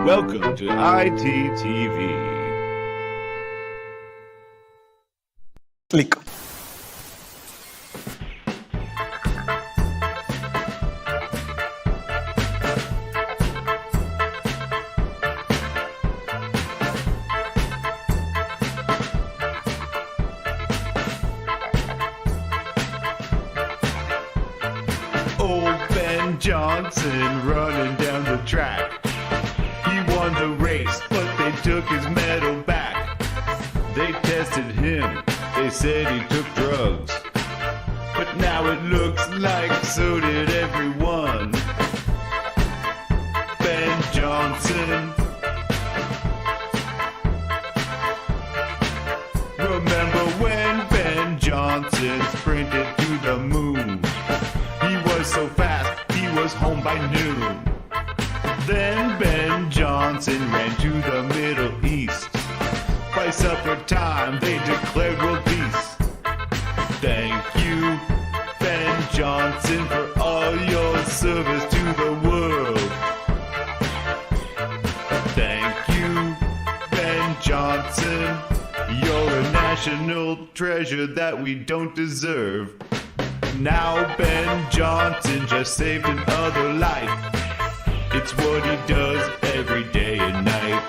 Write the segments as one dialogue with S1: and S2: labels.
S1: Welcome to ITTV.
S2: Click.
S1: Old Ben Johnson running down the track. He won the race, but they took his medal back. They tested him, they said he took drugs. But now it looks like so did everyone. Ben Johnson. Remember when Ben Johnson sprinted to the moon? He was so fast, he was home by noon. Then Ben Johnson ran to the Middle East. By supper time, they declared world peace. Thank you, Ben Johnson, for all your service to the world. Thank you, Ben Johnson. You're a national treasure that we don't deserve. Now Ben Johnson just saved another life. It's what he does every day and night.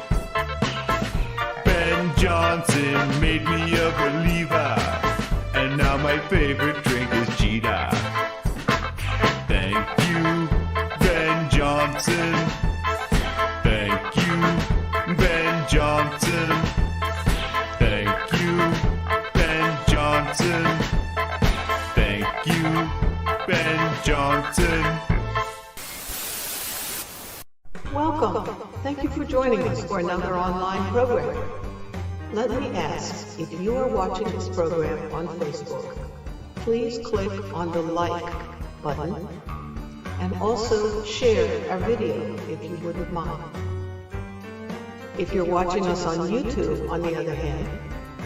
S1: Ben Johnson made me a believer, and now my favorite drink is Cheetah. Thank you, Ben Johnson. Thank you, Ben Johnson. Thank you, Ben Johnson. Thank you, Ben Johnson.
S3: Welcome. Thank you for joining us for another online program. Let me ask, if you are watching this program on Facebook, please click on the like button and also share our video if you wouldn't mind. If you're watching us on YouTube, on the other hand,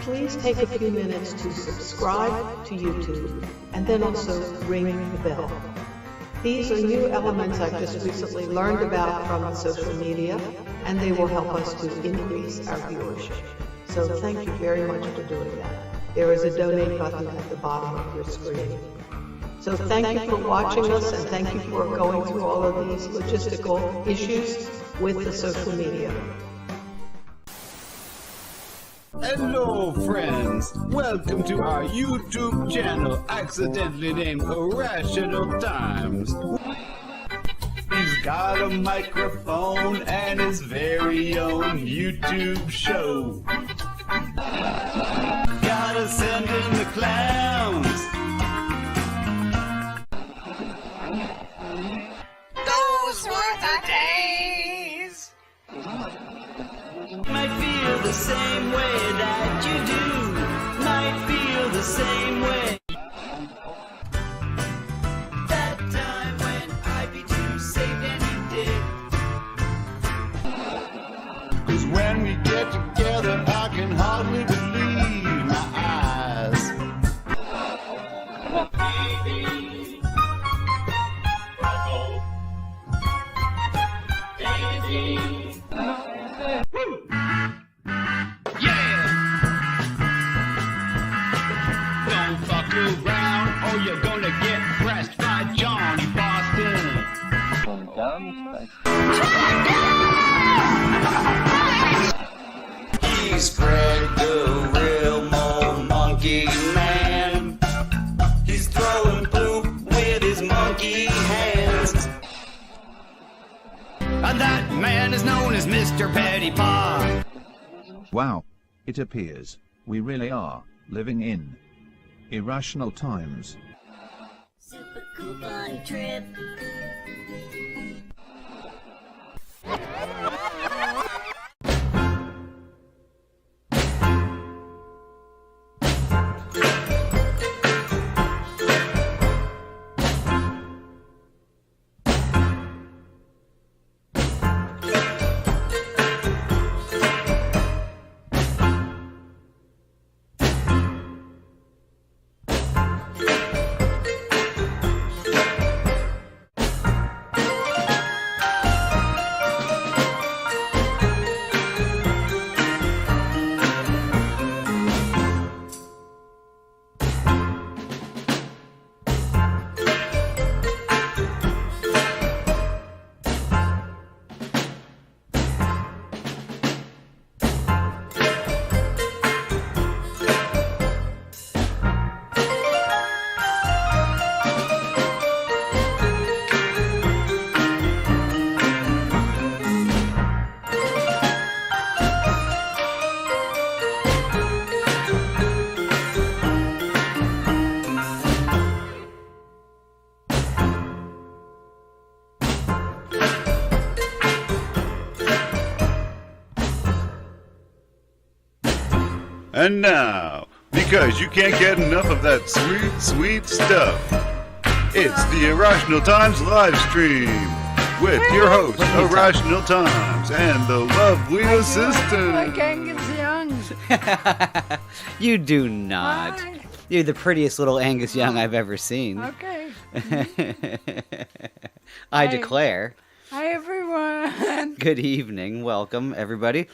S3: please take a few minutes to subscribe to YouTube and then also ring the bell. These are new elements I've just recently learned about from social media, and they will help us to increase our viewership. So thank you very much for doing that. There is a donate button at the bottom of your screen. So thank you for watching us, and thank you for going through all of these logistical issues with the social media.
S1: Hello friends, welcome to our YouTube channel, accidentally named Irrational Times. He's got a microphone and his very own YouTube show. Gotta send in the clowns. Those were the days. Might feel the same way that you do. Might feel the same way. That time when IB2 saved and you did. 'Cause when we get together, I can hardly believe my eyes. Baby, baby. Around, or you're gonna get pressed by Johnny Boston. He's Greg the real mole monkey man. He's throwing poop with his monkey hands. And that man is known as Mr. Petty Paw.
S4: Wow, it appears we really are living in irrational times.
S5: Super cool fun trip.
S1: And now, because you can't get enough of that sweet, sweet stuff, it's the Irrational Times live stream with your host, Irrational Times, and the lovely assistant.
S6: Like Angus Young.
S7: You do not.
S6: Hi.
S7: You're the prettiest little Angus Young I've ever seen.
S6: Okay.
S7: I
S6: Hi.
S7: declare.
S6: Hi, everyone.
S7: Good evening. Welcome, everybody.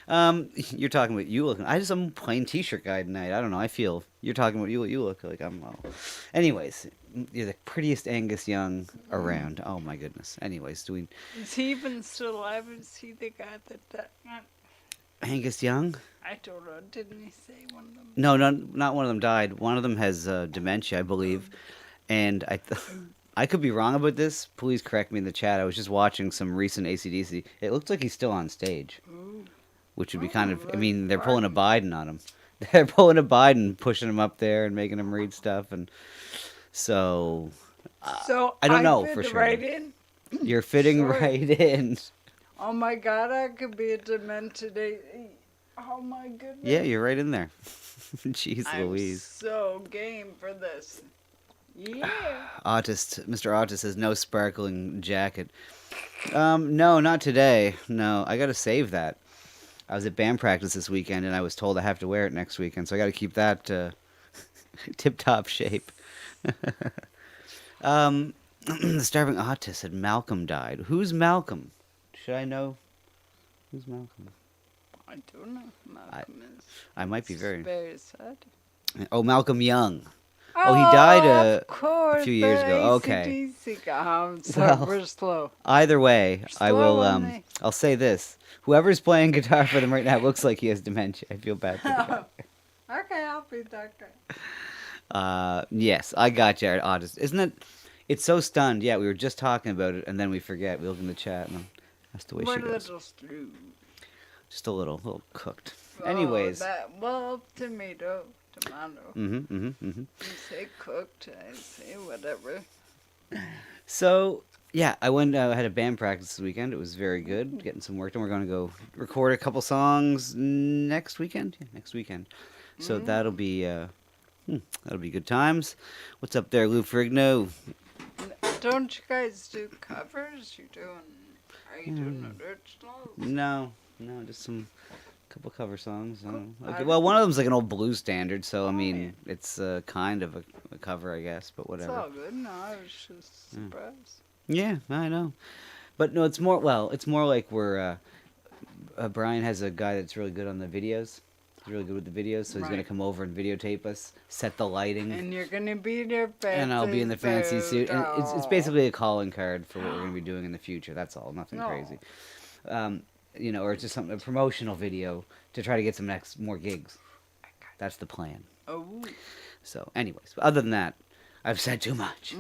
S7: You're talking about you looking. I'm a plain t-shirt guy tonight. I don't know. I feel you're talking about you look like I'm. Well. Anyways, you're the prettiest Angus Young around. Oh my goodness. Anyways, doing
S6: Is he even still alive? Is he the guy that
S7: Angus Young?
S6: I don't know. Didn't he say one of them?
S7: No, not one of them died. One of them has dementia, I believe. And I could be wrong about this. Please correct me in the chat. I was just watching some recent AC/DC. It looks like he's still on stage. Which would be kind of, I mean, they're pulling a Biden on him. They're pulling a Biden, pushing him up there and making him read stuff. And so,
S6: So
S7: I don't know
S6: fit
S7: for sure.
S6: Right in.
S7: You're fitting
S6: Sorry.
S7: right in.
S6: Oh my God! I could be a demented. Oh my goodness.
S7: Yeah, you're right in there. Jeez
S6: I'm
S7: Louise.
S6: so game for this. Yeah.
S7: Mr. Autist says no sparkling jacket. No, not today. No, I got to save that. I was at band practice this weekend, and I was told I have to wear it next weekend, so I got to keep that tip-top shape. The starving autist said Malcolm died. Who's Malcolm? Should I know? Who's Malcolm?
S6: I don't know. Malcolm is.
S7: I might be very.
S6: Very sad.
S7: Oh, Malcolm Young. Oh, he died
S6: of course,
S7: few years
S6: the
S7: ago. Okay.
S6: AC/DC guy. I'm
S7: Well,
S6: we're slow.
S7: Either way, I will.
S6: Slow on me.
S7: I'll say this: whoever's playing guitar for them right now looks like he has dementia. I feel bad for the guy.
S6: Okay, I'll be that guy.
S7: Yes, I got you, Autist. Isn't it? It's so stunned. Yeah, we were just talking about it, and then we forget. We look in the chat, and that's the way
S6: We're
S7: she
S6: a
S7: goes.
S6: little slow.
S7: Just a little cooked.
S6: Oh,
S7: Anyways.
S6: well, tomato. You say cooked, I say whatever.
S7: So yeah, I went. I had a band practice this weekend. It was very good. Getting some work done. We're going to go record a couple songs next weekend. Yeah, next weekend. So that'll be good times. What's up there, Lou Ferrigno?
S6: Don't you guys do covers? Are you doing originals?
S7: No, just some couple cover songs. I don't know. Well, one of them's like an old blues standard, so I mean, it's kind of a cover, I guess, but
S6: It's
S7: whatever.
S6: all good. No, I was just surprised.
S7: Yeah, I know. But no, it's more like we're Brian has a guy that's really good on the videos. He's really good with the videos, so he's going to
S6: Right.
S7: come over and videotape us, set the lighting,
S6: And you're gonna be in your fancy
S7: and I'll be in the fancy suit. And it's
S6: Oh.
S7: basically a calling card for what we're going to be doing in the future. That's all, nothing
S6: No.
S7: crazy. Or it's just a promotional video to try to get some more gigs. That's the plan.
S6: Oh,
S7: So, anyways, other than that, I've said too much.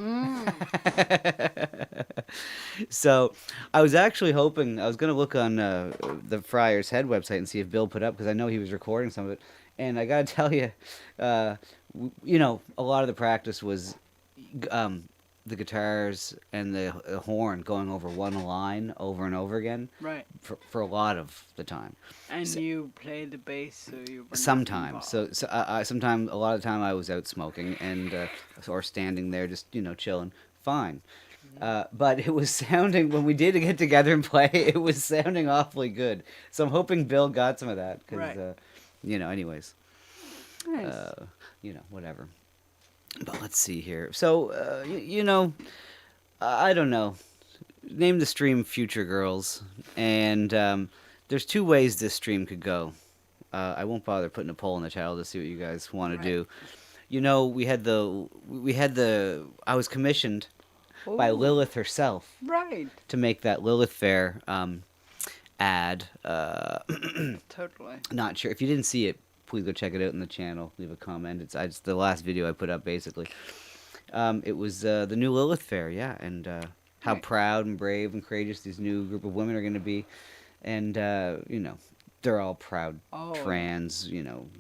S7: So, I was actually hoping, I was going to look on the Friar's Head website and see if Bill put up, because I know he was recording some of it. And I got to tell you, a lot of the practice was the guitars and the horn going over one line over and over again
S6: right.
S7: for a lot of the time.
S6: And you play the bass, so you. were not
S7: Sometimes,
S6: involved.
S7: sometimes a lot of the time I was out smoking and or standing there just chilling. Fine, but it was sounding when we did get together and play. It was sounding awfully good. So I'm hoping Bill got some of that because
S6: Right.
S7: Anyways,
S6: Nice.
S7: whatever. But let's see here. So I don't know. Name the stream Future Girls, and there's two ways this stream could go. I won't bother putting a poll in the channel to see what you guys want to do. We had the I was commissioned by
S6: Ooh.
S7: Lilith herself
S6: Right.
S7: to make that Lilith Fair ad.
S6: Totally.
S7: Not sure if you didn't see it. Please go check it out in the channel. Leave a comment. It's the last video I put up basically. It was the new Lilith Fair, yeah, and how
S6: Right.
S7: proud and brave and courageous these new group of women are going to be, and they're all proud
S6: Oh.
S7: trans,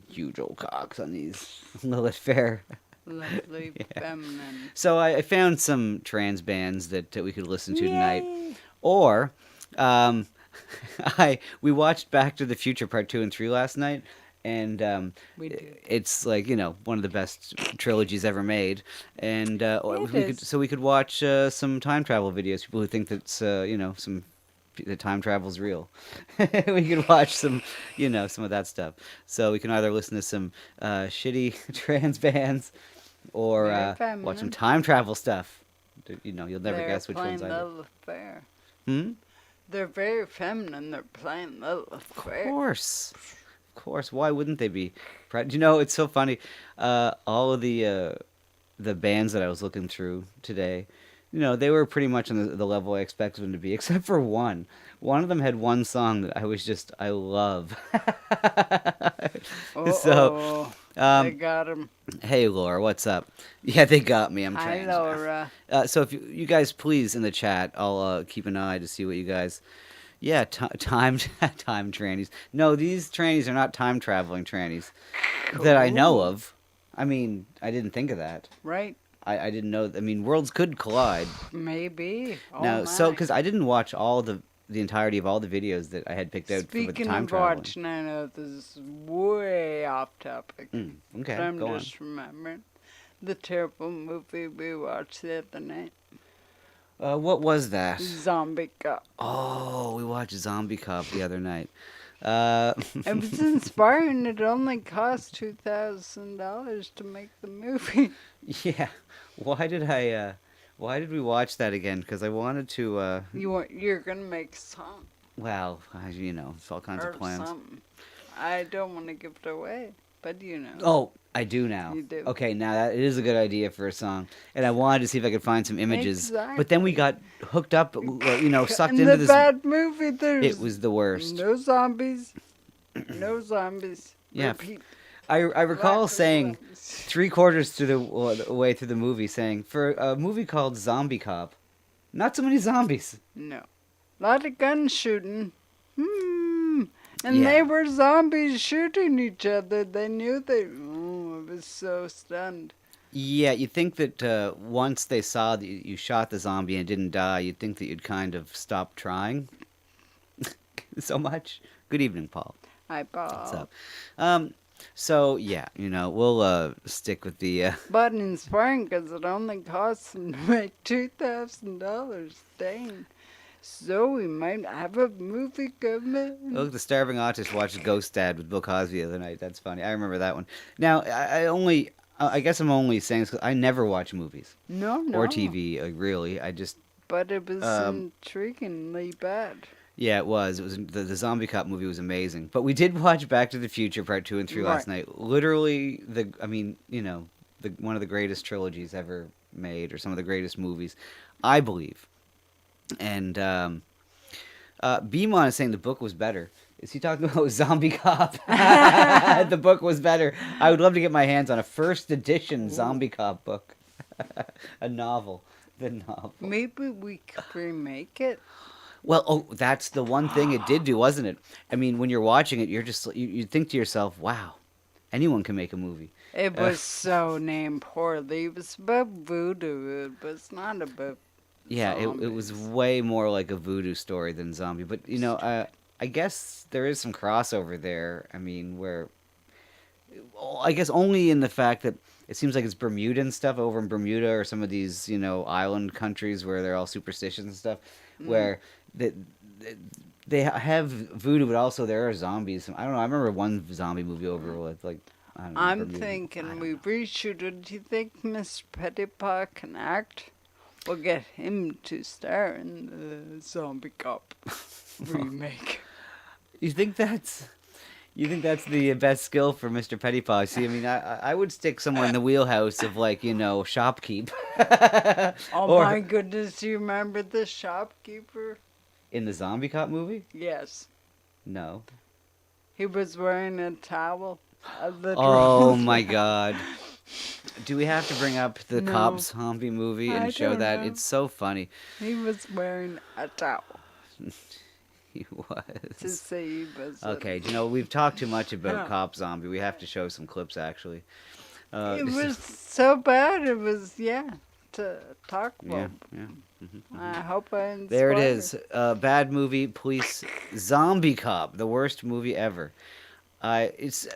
S7: huge old cocks on these Lilith Fair.
S6: Lovely, feminine.
S7: So I found some trans bands that we could listen to tonight,
S6: Yay.
S7: or we watched Back to the Future Part 2 and 3 last night, and
S6: We do.
S7: it's like one of the best trilogies ever made. And
S6: is.
S7: we could watch some time travel videos. People who think that's that time travel's real. We could watch some some of that stuff. So we can either listen to some shitty trans bands or
S6: Very
S7: watch some
S6: feminine.
S7: time travel stuff. You'll never
S6: They're
S7: guess which
S6: playing
S7: ones I do.
S6: Lilith Fair.
S7: Hmm?
S6: They're very feminine. They're playing Lilith Fair.
S7: Of course. Why wouldn't they be? It's so funny. All of the bands that I was looking through today, they were pretty much on the level I expected them to be, except for one. One of them had one song that I love. So,
S6: They got him.
S7: hey Laura, what's up? Yeah, they got me. I'm
S6: Hi,
S7: trans.
S6: Laura.
S7: So if you guys please in the chat, I'll keep an eye to see what you guys. Yeah, time trannies. No, these trannies are not time traveling trannies that I know of. I mean, I didn't think of that.
S6: Right?
S7: I didn't know. I mean, worlds could collide.
S6: Maybe. Oh
S7: Now,
S6: my.
S7: because I didn't watch all the entirety of all the videos that I had picked out for the
S6: Speaking
S7: time
S6: of
S7: traveling.
S6: watching, I know this is way off topic.
S7: Okay,
S6: But I'm
S7: go on.
S6: just remembering the terrible movie we watched the other night.
S7: What was that?
S6: Zombie Cop.
S7: Oh, we watched Zombie Cop the other night.
S6: It was inspiring. It only cost $2,000 to make the movie.
S7: Yeah. Why did we watch that again? Because I wanted to.
S6: You're gonna make a song
S7: It's all kinds
S6: or
S7: of plans.
S6: something. I don't want to give it away, but
S7: Oh, I do now.
S6: You do.
S7: Okay, now that it is a good idea for a song, and I wanted to see if I could find some images. But then we got hooked up, sucked
S6: In
S7: into
S6: the
S7: this.
S6: bad movie, there's
S7: It was the worst.
S6: no zombies. No zombies.
S7: Yeah.
S6: Repeat.
S7: I recall
S6: Lack of
S7: saying
S6: zombies.
S7: 3/4 through the way through the movie, saying for a movie called Zombie Cop, not so many zombies.
S6: No. Lot of gun shooting. And
S7: Yeah.
S6: they were zombies shooting each other. They knew they. Oh, I was so stunned.
S7: Yeah, you'd think that once they saw that you shot the zombie and it didn't die, you'd think that you'd kind of stop trying so much. Good evening, Paul.
S6: I bawled.
S7: What's up? So yeah, we'll stick with the.
S6: But inspiring because it only costs them to make $2,000. Dang. So we might have a movie coming.
S7: Look, the starving artist watched Ghost Dad with Bill Cosby the other night. That's funny. I remember that one. Now, I guess I'm only saying this 'cause I never watch movies
S6: No.
S7: or TV. Really, I just.
S6: But it was intriguingly bad.
S7: Yeah, it was. It was the Zombie Cop movie was amazing. But we did watch Back to the Future Part 2 and 3 last night. Literally, one of the greatest trilogies ever made, or some of the greatest movies, I believe. And Beamon is saying the book was better. Is he talking about Zombie Cop? The book was better. I would love to get my hands on a first edition Zombie Cop book. A novel. The novel.
S6: Maybe we could remake it.
S7: Well, that's the one thing it did do, wasn't it? I mean, when you're watching it, you're just you think to yourself, "Wow, anyone can make a movie."
S6: It was so named poorly. It was about voodoo. It was not about.
S7: Yeah, it was way more like a voodoo story than zombie. But I guess there is some crossover there. I mean, I guess only in the fact that it seems like it's Bermudan stuff over in Bermuda or some of these island countries where they're all superstitious and stuff, where they have voodoo, but also there are zombies. I don't know. I remember one zombie movie over with I don't know,
S6: I'm
S7: Bermuda. I
S6: thinking
S7: don't
S6: we
S7: know.
S6: reshoot it. Do you think Mr. Pettipaw can act? We'll get him to star in the Zombie Cop remake.
S7: You think that's the best skill for Mr. Pettipaw? See, I mean, I would stick somewhere in the wheelhouse of shopkeep.
S6: Oh
S7: Or
S6: my goodness, do you remember the shopkeeper?
S7: in the Zombie Cop movie?
S6: Yes.
S7: No.
S6: He was wearing a towel. A literal
S7: Oh my God. Do we have to bring up the
S6: No.
S7: Cop zombie movie and
S6: I
S7: show
S6: don't
S7: that?
S6: know.
S7: It's so funny.
S6: He was wearing a towel
S7: He
S6: to
S7: was.
S6: say he was.
S7: Okay, we've talked too much about Cop Zombie. We have to show some clips, actually.
S6: It was so bad. It was to talk
S7: Yeah,
S6: about.
S7: yeah.
S6: I hope I inspired.
S7: There it is. Bad movie, police, Zombie Cop, the worst movie ever.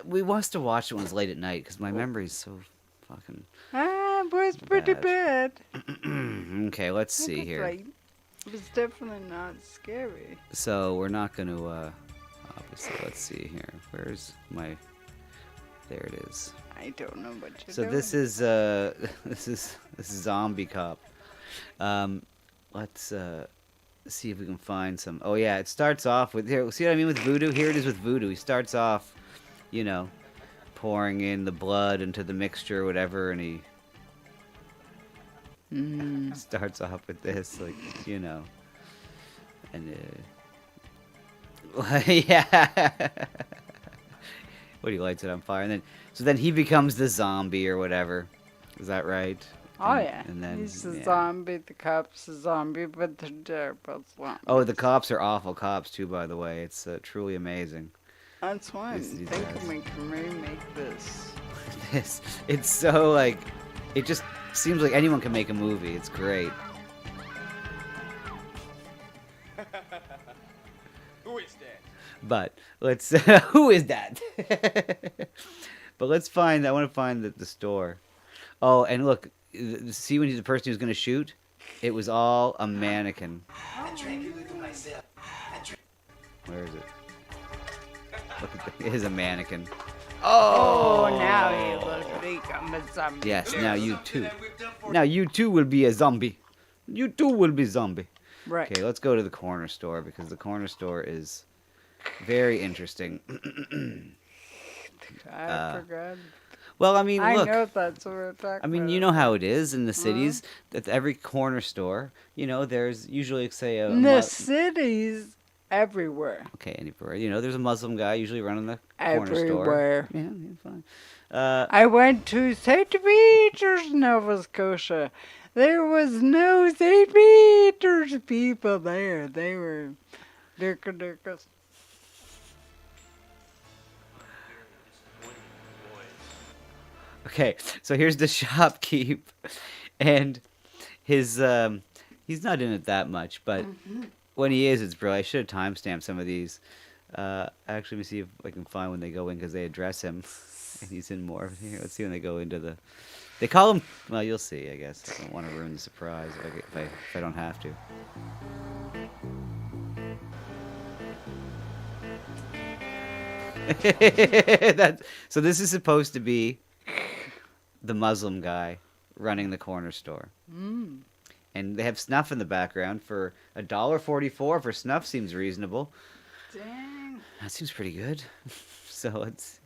S7: We must have watched it when it was late at night because my memory's so fucking.
S6: It was pretty bad.
S7: Okay, let's see
S6: That's
S7: here.
S6: right. It was definitely not scary.
S7: So we're not going to. Obviously, let's see here. Where's my? There it is.
S6: I don't know what you're
S7: So
S6: doing.
S7: this is this is Zombie Cop. Let's see if we can find some. Oh yeah, it starts off with here. See what I mean with voodoo? Here it is with voodoo. He starts off, you know, pouring in the blood into the mixture or whatever, and he starts off with this, like, you know, and yeah. What, he lights it on fire, and then he becomes the zombie or whatever. Is that right?
S6: Oh,
S7: And-
S6: yeah.
S7: and then
S6: He's a
S7: yeah.
S6: zombie, the cop's a zombie, but they're both zombies.
S7: Oh, the cops are awful cops too, by the way. It's truly amazing.
S6: That's why I'm
S7: Yes, he
S6: thinking
S7: does.
S6: we can remake this.
S7: It's so like, it just seems like anyone can make a movie. It's great.
S2: Who is that?
S7: But let's who is that? But let's find. I want to find the store. Oh, and look, see when he's the person who's gonna shoot? It was all a mannequin. Where is it? Look at it is a mannequin.
S6: Oh, now he will become a zombie.
S7: Yes, now you too. Now you too will be a zombie. You too will be zombie.
S6: Right.
S7: Okay, let's go to the corner store because the corner store is very interesting.
S6: I forgot.
S7: Well, I mean,
S6: I
S7: look.
S6: know that's what we're talking about.
S7: I mean, you know how it is in the cities. At every corner store, you know, there's usually, say, a
S6: In the cities, everywhere.
S7: okay, anywhere. You know, there's a Muslim guy usually running the corner store.
S6: Everywhere.
S7: Yeah, fine.
S6: I went to St. Peter's, Nova Scotia. There was no St. Peter's people there. They were dirka.
S7: Okay, so here's the shopkeep, and his he's not in it that much, but when he is, it's brilliant. I should have timestamped some of these. Actually, let me see if I can find when they go in because they address him, and he's in more. Here, let's see when they go into the. They call him. Well, you'll see. I guess I don't want to ruin the surprise if I don't have to. So this is supposed to be the Muslim guy running the corner store. And they have snuff in the background for $1.44 for snuff seems reasonable.
S6: Dang.
S7: That seems pretty good. So let's.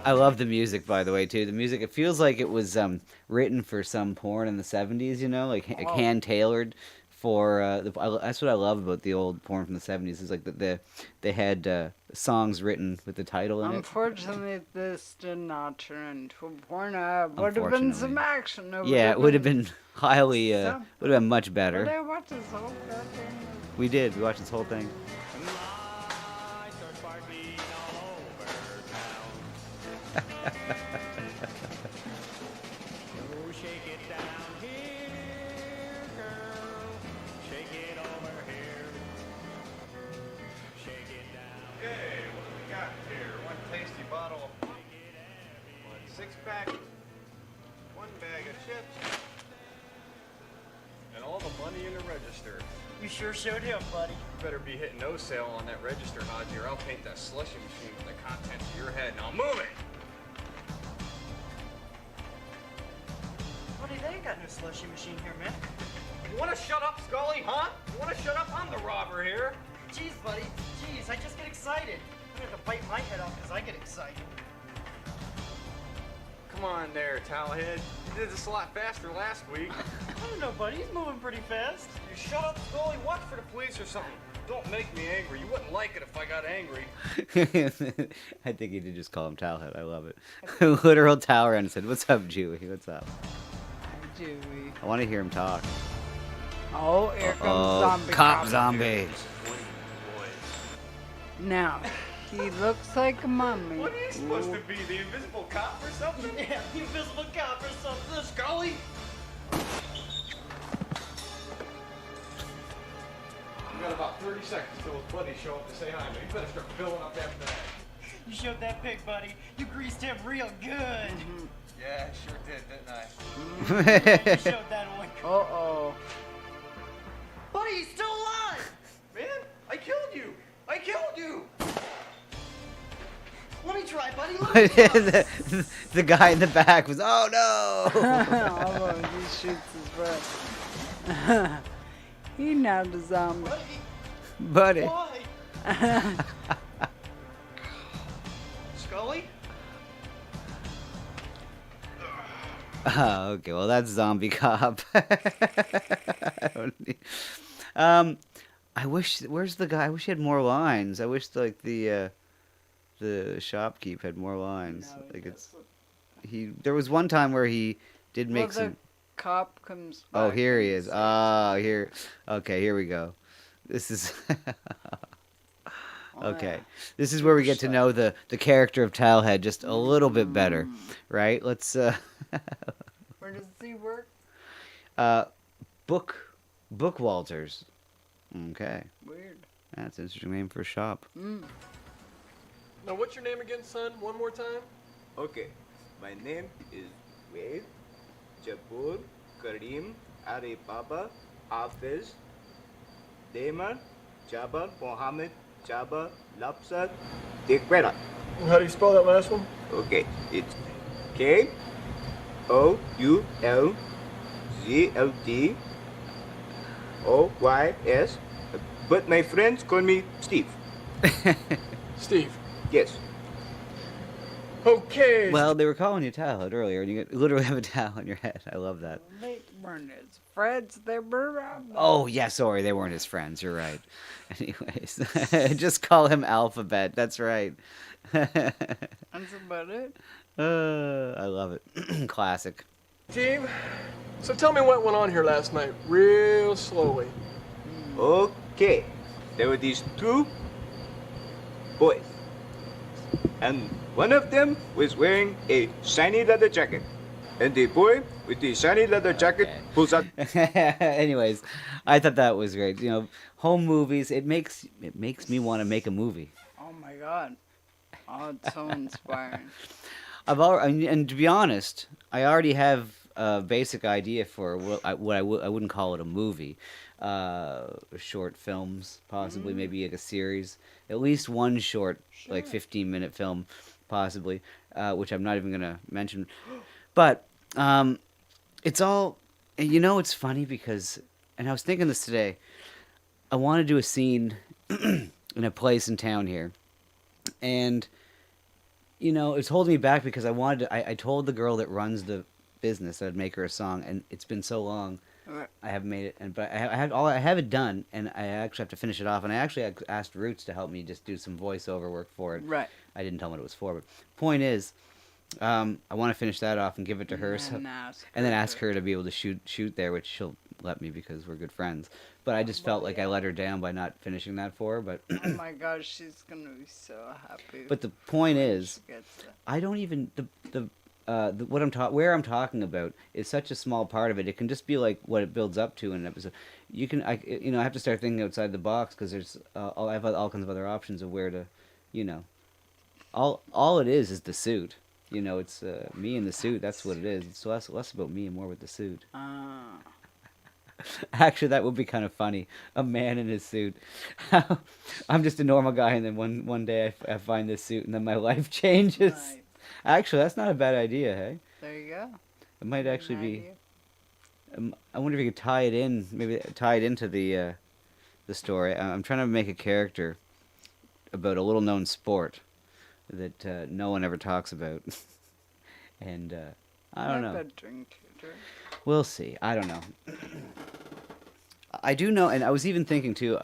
S7: I love the music, by the way, too. The music, it feels like it was written for some porn in the 70s, you know, like hand-tailored for... that's what I love about the old porn from the 70s, is like they had songs written with the title in it.
S6: Unfortunately, this did not turn into a porno. Would have been some action.
S7: Yeah, it would have been highly... would have been much
S6: But
S7: better.
S6: I watched this whole goddamn
S7: We did. We watched this whole thing.
S2: Okay, what do we got here? One tasty bottle, one six-pack, one bag of chips, and all the money in the register.
S8: You sure showed him, buddy.
S2: You better be hitting no sale on that register, Haji, or I'll paint that slushy machine with the contents of your head. Now move it!
S8: Buddy, they ain't got no slushy machine here, man.
S2: You want to shut up, Scully, huh? You want to shut up? I'm the robber here.
S8: Jeez, buddy. Jeez, I just get excited. I'm gonna have to bite my head off because I get excited.
S2: Come on there, towelhead. You did this a lot faster last week.
S8: I don't know, buddy. He's moving pretty fast.
S2: You shut up, Scully. Watch for the police or something. Don't make me angry. You wouldn't like it if I got angry.
S7: I think he did just call him Towelhead. I love it. Literal Tower and said, "What's up, Jewy? What's up?"
S6: Dewey.
S7: I want to hear him talk.
S6: Oh, here comes
S7: Oh,
S6: zombie
S7: cop
S6: cop.
S7: zombie.
S6: Now, he looks like a mummy.
S2: What are you supposed to be, the invisible cop or something?
S8: Yeah, the invisible cop or something.
S2: Scully? You got about 30 seconds till his buddies show up to say hi, man. You better start filling up that bag.
S8: You showed that pig, buddy. You greased him real good.
S2: Yeah, I sure did, didn't I?
S8: You showed that one.
S6: Uh-oh.
S8: Buddy, he's still alive.
S2: Man, I killed you! I killed you!
S8: Let me try, buddy. Let me try.
S7: the guy in the back was, oh no!
S6: Although he shoots his breath. He not a zombie.
S7: Buddy.
S8: Why?
S2: Scully?
S7: Oh, okay, well that's zombie cop. I wish. Where's the guy? I wish he had more lines. I wish like the shopkeep had more lines.
S6: No,
S7: Like it's
S6: that's-
S7: he. There was one time where he did make
S6: well,
S7: some.
S6: the cop comes
S7: Oh,
S6: back
S7: here he
S6: and
S7: is.
S6: says,
S7: Ah, here. Okay, here we go. This is. Okay,
S6: yeah.
S7: this is where we get to know the character of Tilehead just a little bit better, right? Let's
S6: Where does he work?
S7: book Walters. Okay,
S6: Weird.
S7: that's an interesting name for a shop.
S2: Now, what's your name again, son? One more time?
S9: Okay, my name is Wade Jabur Karim Ali Baba Hafiz Damon Jabbar Mohammed Jabbar Lapsat Dikwera.
S2: How do you spell that last one?
S9: Okay, it's KOULZLDOYS, but my friends call me Steve.
S2: Steve.
S9: Yes.
S2: Okay.
S7: Well, they were calling you Tilehead earlier, and you literally have a towel on your head. I love that.
S6: They weren't his friends. They were.
S7: Oh, yeah, sorry, they weren't his friends. You're right. Anyways, just call him Alphabet. That's right.
S6: That's about it.
S7: I love it. Classic.
S2: Steve, so tell me what went on here last night, real slowly.
S9: Okay, there were these two boys, and one of them was wearing a shiny leather jacket, and the boy with the shiny leather jacket pulls out.
S7: Anyways, I thought that was great. You know, home movies. It makes me want to make a movie.
S6: Oh my god. Oh, it's so inspiring.
S7: And to be honest, I already have a basic idea for I wouldn't call it a movie. Short films, possibly, maybe like a series. At least one short, like 15-minute film, possibly, which I'm not even going to mention. But it's all, you know, it's funny because, and I was thinking this today, I want to do a scene in a place in town here. And, you know, it's holding me back because I told the girl that runs the business that I'd make her a song, and it's been so long. I haven't made it, but I have it done, and I actually have to finish it off. And I actually asked Roots to help me just do some voiceover work for it.
S6: Right.
S7: I didn't tell him what it was for, but point is, I want to finish that off and give it to her,
S6: And
S7: then ask her to be able to shoot there, which she'll let me because we're good friends. But I just felt like I let her down by not finishing that for her. But
S6: Oh my gosh, she's gonna be so happy.
S7: but the point
S6: when
S7: is,
S6: she gets it.
S7: I don't even where I'm talking about is such a small part of it. It can just be like what it builds up to in an episode. I have to start thinking outside the box because there's I have all kinds of other options of where to, you know, all it is the suit. You know, it's me in the suit. That's what it is. It's less about me and more with the suit. Actually, that would be kind of funny. A man in his suit. I'm just a normal guy, and then one day I find this suit, and then my life changes.
S6: Right.
S7: Actually, that's not a bad idea, hey?
S6: There you go.
S7: It might actually
S6: An
S7: be.
S6: idea.
S7: I wonder if you could tie it in, maybe tie it into the story. I'm trying to make a character about a little-known sport that no one ever talks about, and I don't know.
S6: bet drink too, Drew.
S7: We'll see. I don't know. I do know, and I was even thinking too.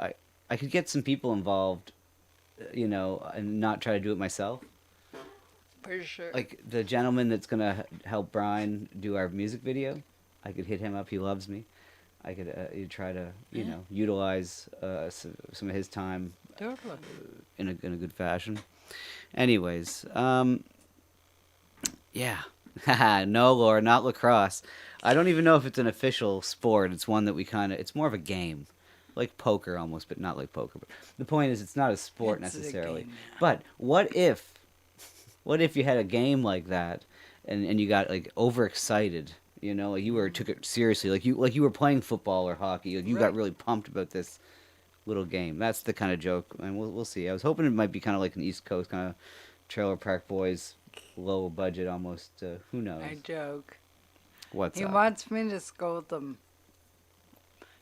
S7: I could get some people involved, you know, and not try to do it myself.
S6: For sure.
S7: Like the gentleman that's gonna help Brian do our music video. I could hit him up. He loves me. I could you try to utilize some of his time
S6: Totally.
S7: in a good fashion. Anyways, yeah. No, Laura, not lacrosse. I don't even know if it's an official sport. It's one that we it's more of a game. Like poker almost, but not like poker. But the point is, it's not a sport
S6: It's a
S7: necessarily.
S6: game.
S7: But what if you had a game like that, and you got like overexcited? You know, like you took it seriously, like you were playing football or hockey. Like you got
S6: Right.
S7: really pumped about this little game. That's the kind of joke, and we'll see. I was hoping it might be kind of like an East Coast kind of Trailer Park Boys, low budget almost. Who knows?
S6: I joke.
S7: What's
S6: He
S7: up?
S6: wants me to scold them.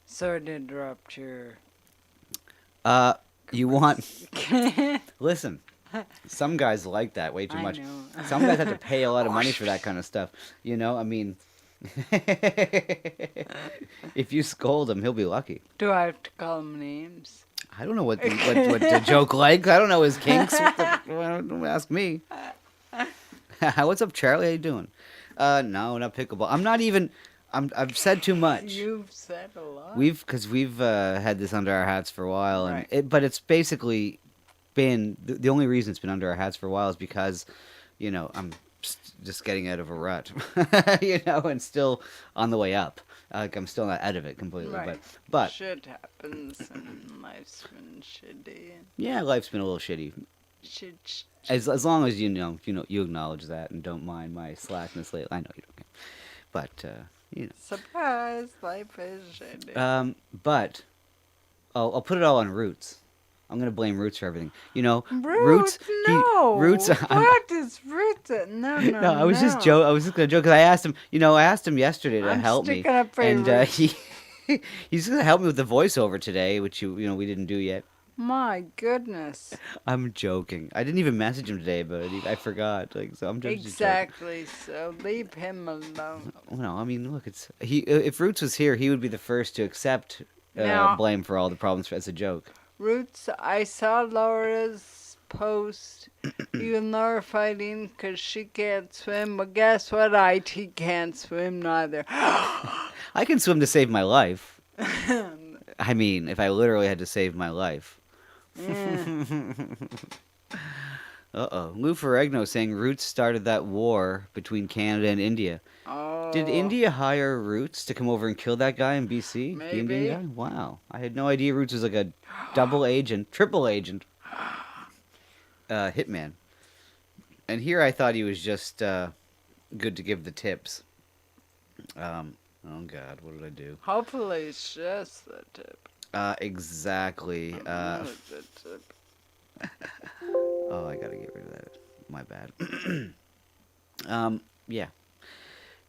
S6: Sorry to interrupt your.
S7: You want? Listen, some guys like that way too
S6: I
S7: much.
S6: know.
S7: Some guys have to pay a lot of money for that kind of stuff. You know, I mean, if you scold him, he'll be lucky.
S6: Do I have to call him names?
S7: I don't know what the joke likes. I don't know his kinks. Don't ask me. What's up, Charlie? How you doing? No, not pickleball. I'm not even. I've said too much.
S6: You've said a lot.
S7: We've had this under our hats for a while, and
S6: Right.
S7: but it's basically been the only reason it's been under our hats for a while is because, I'm just getting out of a rut, and still on the way up. Like I'm still not out of it completely,
S6: Right.
S7: but
S6: Shit happens and life's been shitty.
S7: yeah, life's been a little shitty.
S6: Shit.
S7: As long as you acknowledge that and don't mind my slackness lately. I know you don't care, but
S6: Surprise, life is shitty.
S7: But I'll put it all on Roots. I'm gonna blame Roots for everything.
S6: Roots? No.
S7: Roots.
S6: What is Roots? No.
S7: No, I was just joke. I was just gonna joke because I asked him. I asked him yesterday to
S6: I'm
S7: help me,
S6: sticking up for
S7: and
S6: Roots.
S7: he's gonna help me with the voiceover today, which we didn't do yet.
S6: My goodness.
S7: I'm joking. I didn't even message him today about it. I forgot. So I'm just joking.
S6: Exactly. So leave him alone.
S7: No, I mean, look, if Roots was here, he would be the first to accept
S6: Now-
S7: blame for all the problems as a joke.
S6: Roots, I saw Laura's post. You and Laura fighting because she can't swim. But guess what? IT can't swim neither.
S7: I can swim to save my life. I mean, if I literally had to save my life. Uh-oh. Lou Ferrigno saying Roots started that war between Canada and India.
S6: Oh.
S7: Did India hire Roots to come over and kill that guy in BC? The
S6: Maybe.
S7: Indian guy? Wow. I had no idea Roots was like a double agent, triple agent, hitman. And here I thought he was just good to give the tips. Oh, God, what did I do?
S6: Hopefully it's just the tip.
S7: Exactly.
S6: Not the tip.
S7: Oh, I gotta get rid of that. My bad. Yeah.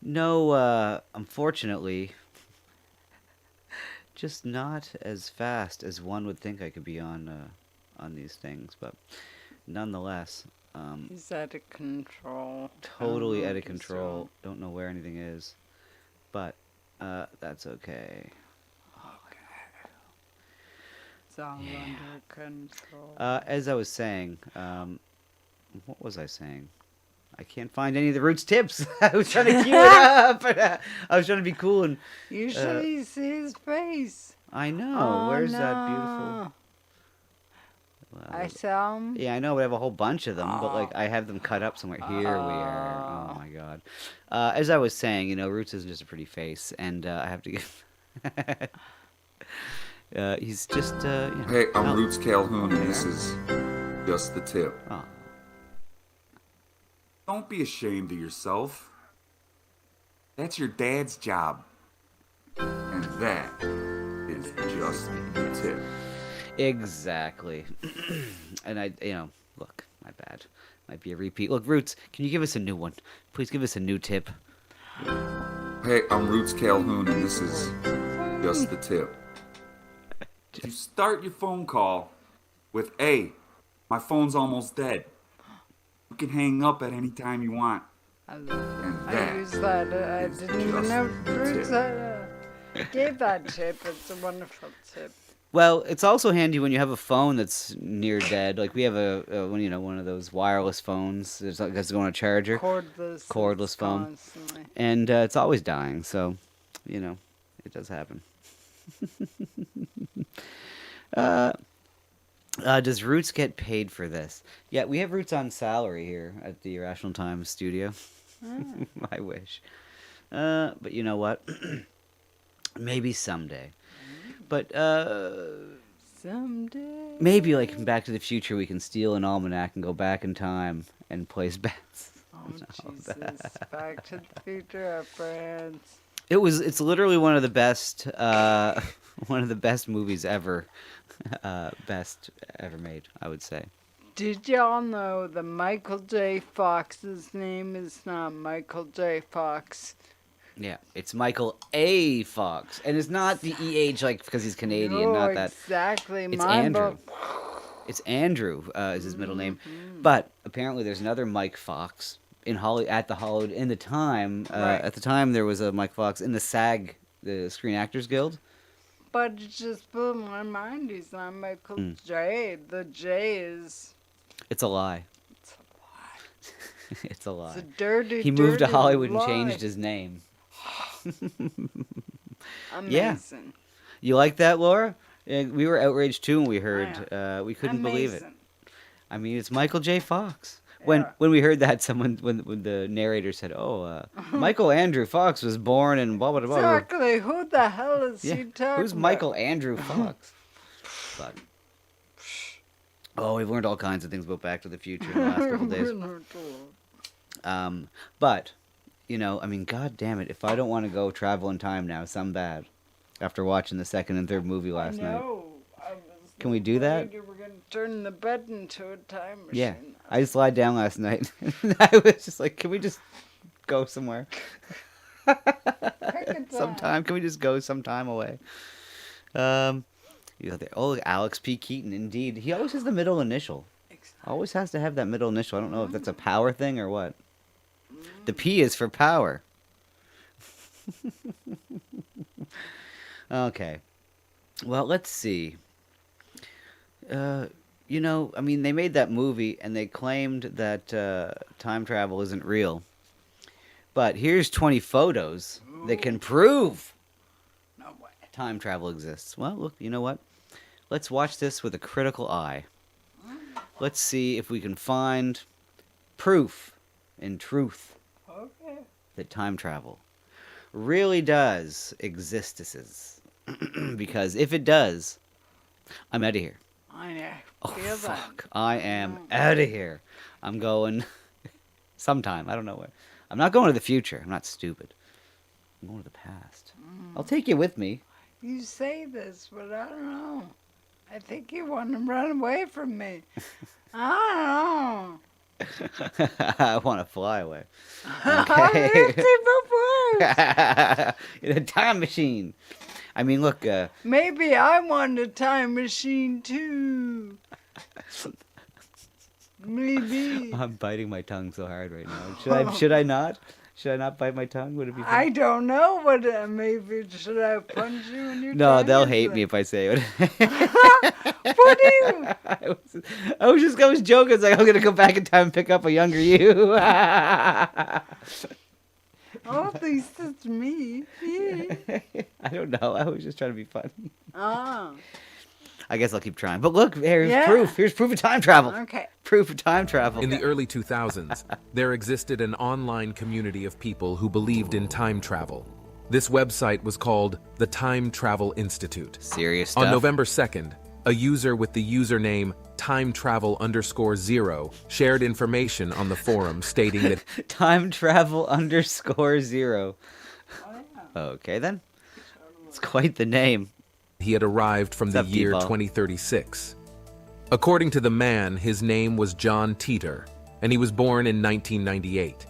S7: No, unfortunately, just not as fast as one would think I could be on these things, but nonetheless,
S6: He's out of control.
S7: totally
S6: I
S7: out of
S6: don't know,
S7: control. Don't know where anything is, but that's okay.
S6: It's all under control.
S7: As I was saying, what was I saying? I can't find any of the Roots tips. I was trying to cue it up, but I was trying to be cool and.
S6: Usually you see his face.
S7: I know.
S6: Oh,
S7: Where's that
S6: no.
S7: beautiful? Well,
S6: I saw him.
S7: yeah, I know. We have a whole bunch of them, but like I have them cut up somewhere. Here we are. Oh my God. As I was saying, Roots isn't just a pretty face, and I have to give. He's just.
S10: Hey, I'm Roots Calhoun, and this is just the tip.
S7: Oh.
S10: Don't be ashamed of yourself. That's your dad's job. And that is just the tip.
S7: Exactly. And look, my bad. Might be a repeat. Look, Roots, can you give us a new one? Please give us a new tip.
S10: Hey, I'm Roots Calhoun, and this is just the tip. You start your phone call with, "Hey, my phone's almost dead." You can hang up at any time you want.
S6: I love it.
S10: And
S6: I
S10: that
S6: use that. I
S10: is
S6: didn't even
S10: just
S6: know
S10: the
S6: Bruce
S10: tip.
S6: gave that tip. It's a wonderful tip.
S7: Well, it's also handy when you have a phone that's near dead. Like we have one of those wireless phones that's going on a charger.
S6: Cordless.
S7: Cordless phone.
S6: Constantly.
S7: And it's always dying, so, It does happen. Does Roots get paid for this? Yeah, we have Roots on salary here at the Irrational Times studio. I wish. But you know what? Maybe someday. But
S6: Someday.
S7: maybe like in Back to the Future, we can steal an almanac and go back in time and place bets.
S6: Oh, Jesus. Back to the Future, our friends.
S7: It's literally one of the best movies ever, best ever made, I would say.
S6: Did y'all know that Michael J. Fox's name is not Michael J. Fox?
S7: Yeah, it's Michael A. Fox, and it's not the EH like because he's Canadian,
S6: No,
S7: not that.
S6: exactly.
S7: It's
S6: My
S7: Andrew.
S6: book.
S7: It's Andrew is his middle name, but apparently there's another Mike Fox in at the Hollywood in the time.
S6: Right.
S7: At the time, there was a Mike Fox in the SAG, the Screen Actors Guild.
S6: But it just blew my mind. He's not Michael J. The J is.
S7: It's a lie.
S6: It's a lie.
S7: It's a lie.
S6: It's a dirty.
S7: He moved to
S6: dirty
S7: Hollywood
S6: lie.
S7: and changed his name.
S6: Amazing.
S7: Yeah. You like that, Laura? We were outraged too when we heard. We couldn't believe it.
S6: Amazing.
S7: I mean, it's Michael J. Fox. When we heard that, when the narrator said, "Oh, Michael Andrew Fox was born in blah blah blah."
S6: Exactly. Who the hell is he talking
S7: Who's
S6: about?
S7: Michael Andrew Fox? But we've learned all kinds of things about Back to the Future in the last couple days. But you know, I mean, God damn it! If I don't want to go travel in time now, some bad. After watching the second and third movie last night. Can we do that?
S6: You were going to turn the bed into a time machine.
S7: Yeah, I just lied down last night. I was just like, can we just go somewhere? Sometime. Can we just go some time away? Alex P. Keaton, indeed. He always has the middle initial. Always has to have that middle initial. I don't know if that's a power thing or what. The P is for power. Okay. Well, let's see. You know, I mean, they made that movie and they claimed that time travel isn't real. But here's 20 photos that can prove time travel exists. Well, look, you know what? Let's watch this with a critical eye. Let's see if we can find proof and truth that time travel really does exist. Because if it does, I'm out of here.
S6: I know.
S7: Oh,
S6: Feel that.
S7: fuck. I am out of here. I'm going sometime. I don't know where. I'm not going to the future. I'm not stupid. I'm going to the past. I'll take you with me.
S6: You say this, but I don't know. I think you want to run away from me. I don't know.
S7: I want to fly away.
S6: Okay.
S7: In a time machine. I mean, look.
S6: Maybe I want a time machine too. Maybe.
S7: I'm biting my tongue so hard right now. Should I not? Should I not bite my tongue? Would it be fun?
S6: I don't know what. Maybe should I punch you in your
S7: No,
S6: tongue?
S7: they'll hate me if I say it.
S6: What do you?
S7: I was joking. It's like I'm gonna go back in time and pick up a younger you.
S6: Oh, at least it's me. Yeah.
S7: I don't know. I was just trying to be funny.
S6: Oh.
S7: I guess I'll keep trying. But look, here's
S6: Yeah.
S7: proof. Here's proof of time travel.
S6: Okay.
S7: Proof of time travel.
S11: In the early 2000s, there existed an online community of people who believed in time travel. This website was called the Time Travel Institute.
S7: Serious stuff.
S11: On November 2nd, a user with the username timetravel_0 shared information on the forum stating that
S7: time travel_0. Okay, then. It's quite the name.
S11: He had arrived from the
S7: What's up,
S11: year
S7: Deepo?
S11: 2036. According to the man, his name was John Teeter, and he was born in 1998.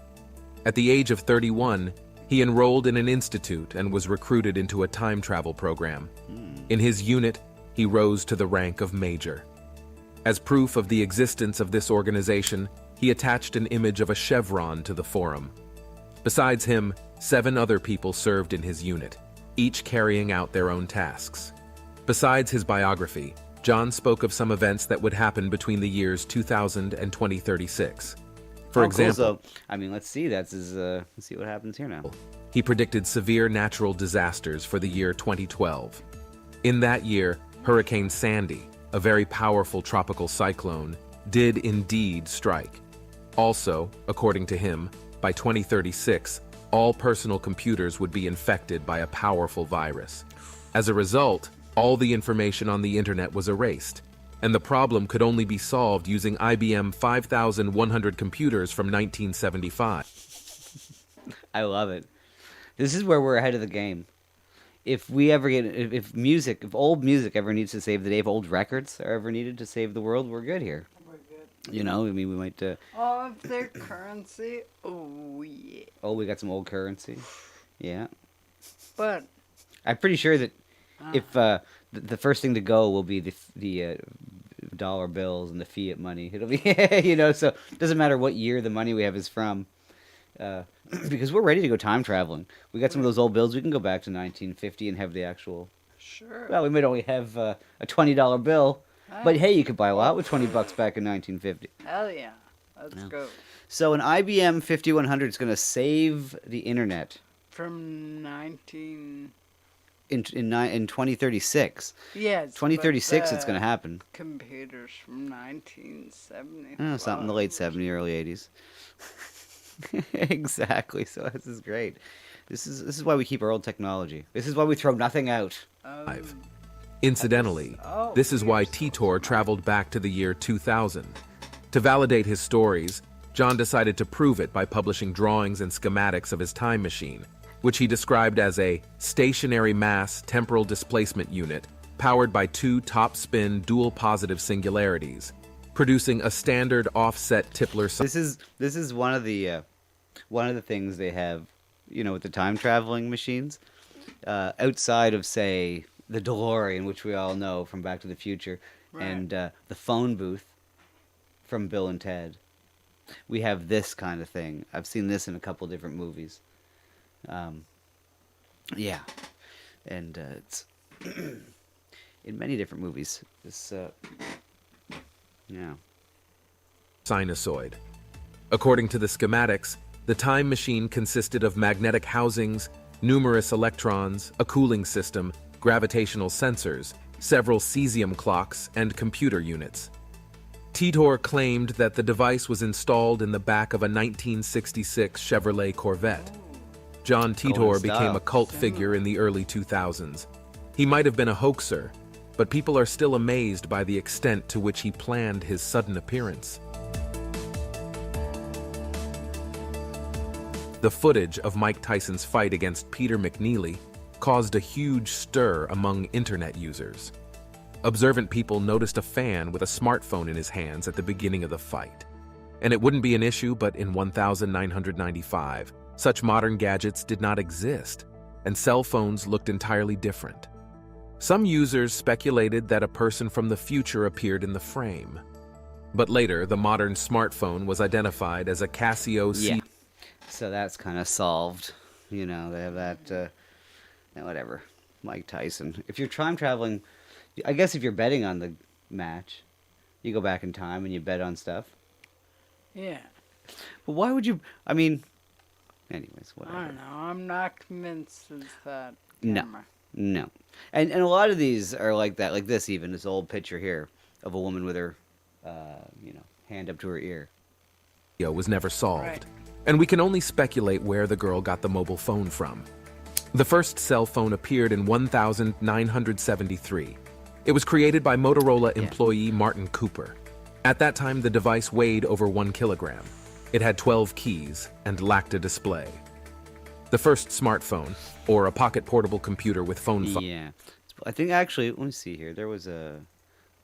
S11: At the age of 31, he enrolled in an institute and was recruited into a time travel program. In his unit, he rose to the rank of major. As proof of the existence of this organization, he attached an image of a chevron to the forum. Besides him, 7 other people served in his unit, each carrying out their own tasks. Besides his biography, John spoke of some events that would happen between the years 2000 and 2036. For
S7: Cool.
S11: example,
S7: So, I mean, let's see. Let's see what happens here now.
S11: he predicted severe natural disasters for the year 2012. In that year, Hurricane Sandy, a very powerful tropical cyclone, did indeed strike. Also, according to him, by 2036, all personal computers would be infected by a powerful virus. As a result, all the information on the internet was erased, and the problem could only be solved using IBM 5100 computers from 1975.
S7: I love it. This is where we're ahead of the game. If we ever get, if old music ever needs to save the day, if old records are ever needed to save the world, we're good here.
S6: We're good.
S7: You know, I mean, we might.
S6: Oh, if their currency. Oh, yeah.
S7: Oh, we got some old currency. Yeah.
S6: But.
S7: I'm pretty sure that if the first thing to go will be the dollar bills and the fiat money. It'll be, you know, so it doesn't matter what year the money we have is from. Because we're ready to go time traveling. We got some of those old bills. We can go back to 1950 and have the actual.
S6: Sure.
S7: Well, we might only have a $20 bill, but hey, you could buy a lot with $20 back in 1950.
S6: Hell yeah. Let's go.
S7: So an IBM 5100 is going to save the internet
S6: From 19.
S7: in 2036.
S6: Yes.
S7: 2036,
S6: but
S7: it's going to happen.
S6: Computers from 1970.
S7: Oh, something in the late 70s, early 80s. Exactly. So this is great. This is why we keep our old technology. This is why we throw nothing out.
S11: Incidentally, this is why Titor traveled back to the year 2000. To validate his stories, John decided to prove it by publishing drawings and schematics of his time machine, which he described as a stationary mass temporal displacement unit powered by two top-spin dual positive singularities, producing a standard offset Tipler.
S7: This is one of the things they have, you know, with the time traveling machines, outside of, say, the DeLorean, which we all know from Back to the Future,
S6: Right.
S7: and the phone booth from Bill and Ted. We have this kind of thing. I've seen this in a couple different movies. Yeah, and it's in many different movies. This, yeah.
S11: Sinusoid. According to the schematics, the time machine consisted of magnetic housings, numerous electrons, a cooling system, gravitational sensors, several cesium clocks, and computer units. Titor claimed that the device was installed in the back of a 1966 Chevrolet Corvette. John Titor became a cult figure in the early 2000s. He might have been a hoaxer, but people are still amazed by the extent to which he planned his sudden appearance. The footage of Mike Tyson's fight against Peter McNeely caused a huge stir among internet users. Observant people noticed a fan with a smartphone in his hands at the beginning of the fight. And it wouldn't be an issue, but in 1995, such modern gadgets did not exist, and cell phones looked entirely different. Some users speculated that a person from the future appeared in the frame. But later, the modern smartphone was identified as a Casio C.
S7: Yeah. So that's kind of solved. You know, they have that, whatever. Mike Tyson. If you're time traveling, I guess if you're betting on the match, you go back in time and you bet on stuff.
S6: Yeah.
S7: But why would you, I mean, anyways, whatever.
S6: I don't know. I'm not convinced it's that
S7: No.
S6: camera.
S7: No. And a lot of these are like that, like this even, this old picture here of a woman with her, hand up to her ear.
S11: Was never solved.
S6: Right.
S11: And we can only speculate where the girl got the mobile phone from. The first cell phone appeared in 1973. It was created by Motorola employee Martin Cooper. At that time, the device weighed over 1 kilogram. It had 12 keys and lacked a display. The first smartphone, or a pocket portable computer with phone.
S7: Yeah. I think actually, let me see here. There was the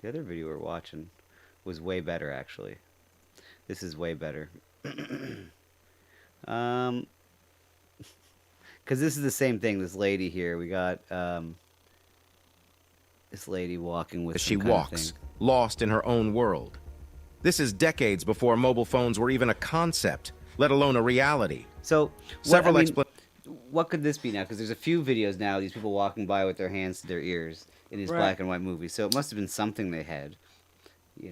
S7: other video we were watching was way better actually. This is way better. Because this is the same thing. This lady here, we got this lady walking with.
S12: As she
S7: some kind of
S12: walks,
S7: thing.
S12: lost in her own world. This is decades before mobile phones were even a concept, let alone a reality.
S7: So
S12: several
S7: what could this be now? Because there's a few videos now. These people walking by with their hands to their ears in these
S6: Right.
S7: black and white movies. So it must have been something they had.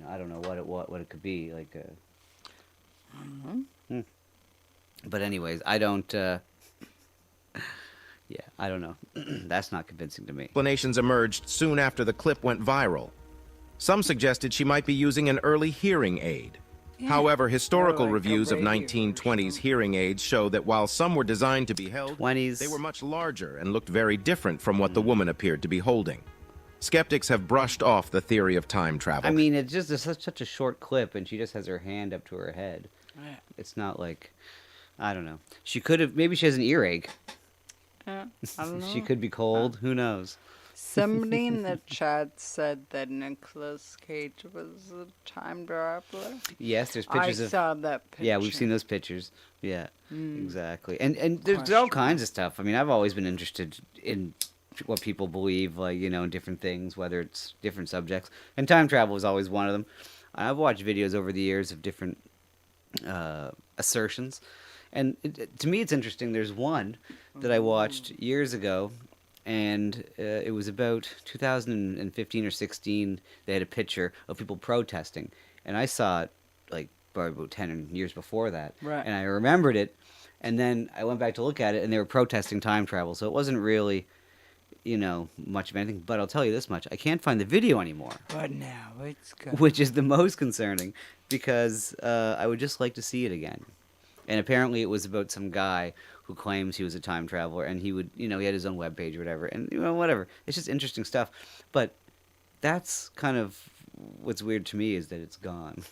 S7: I don't know what it could be. Like But anyways, I don't. Yeah, I don't know. That's not convincing to me.
S12: Explanations emerged soon after the clip went viral. Some suggested she might be using an early hearing aid. However, historical
S6: like a
S12: reviews of
S6: radio
S12: 1920s hearing aids show that while some were designed to be held,
S7: 20s.
S12: they were much larger and looked very different from what the woman appeared to be holding. Skeptics have brushed off the theory of time travel.
S7: I mean, it's just such a short clip, and she just has her hand up to her head.
S6: Yeah.
S7: It's not like, I don't know. She could have. Maybe she has an earache.
S6: Yeah, I don't know.
S7: She could be cold. Who knows?
S6: Somebody in the chat said that Nicolas Cage was a time traveler.
S7: Yes, there's pictures
S6: I
S7: of.
S6: saw that picture.
S7: Yeah, we've seen those pictures. Yeah, exactly. And there's all kinds of stuff. I mean, I've always been interested in what people believe, like, you know, in different things, whether it's different subjects. And time travel is always one of them. I've watched videos over the years of different assertions. And to me, it's interesting. There's one that I watched years ago, and it was about 2015 or 16. They had a picture of people protesting, and I saw it like probably about 10 years before that.
S6: Right.
S7: And I remembered it, and then I went back to look at it, and they were protesting time travel. So it wasn't really, you know, much of anything. But I'll tell you this much: I can't find the video anymore.
S6: But now it's good.
S7: Which is the most concerning, because I would just like to see it again. And apparently it was about some guy who claims he was a time traveler, and he would, you know, he had his own webpage or whatever, and, you know, whatever. It's just interesting stuff. But that's kind of what's weird to me, is that it's gone.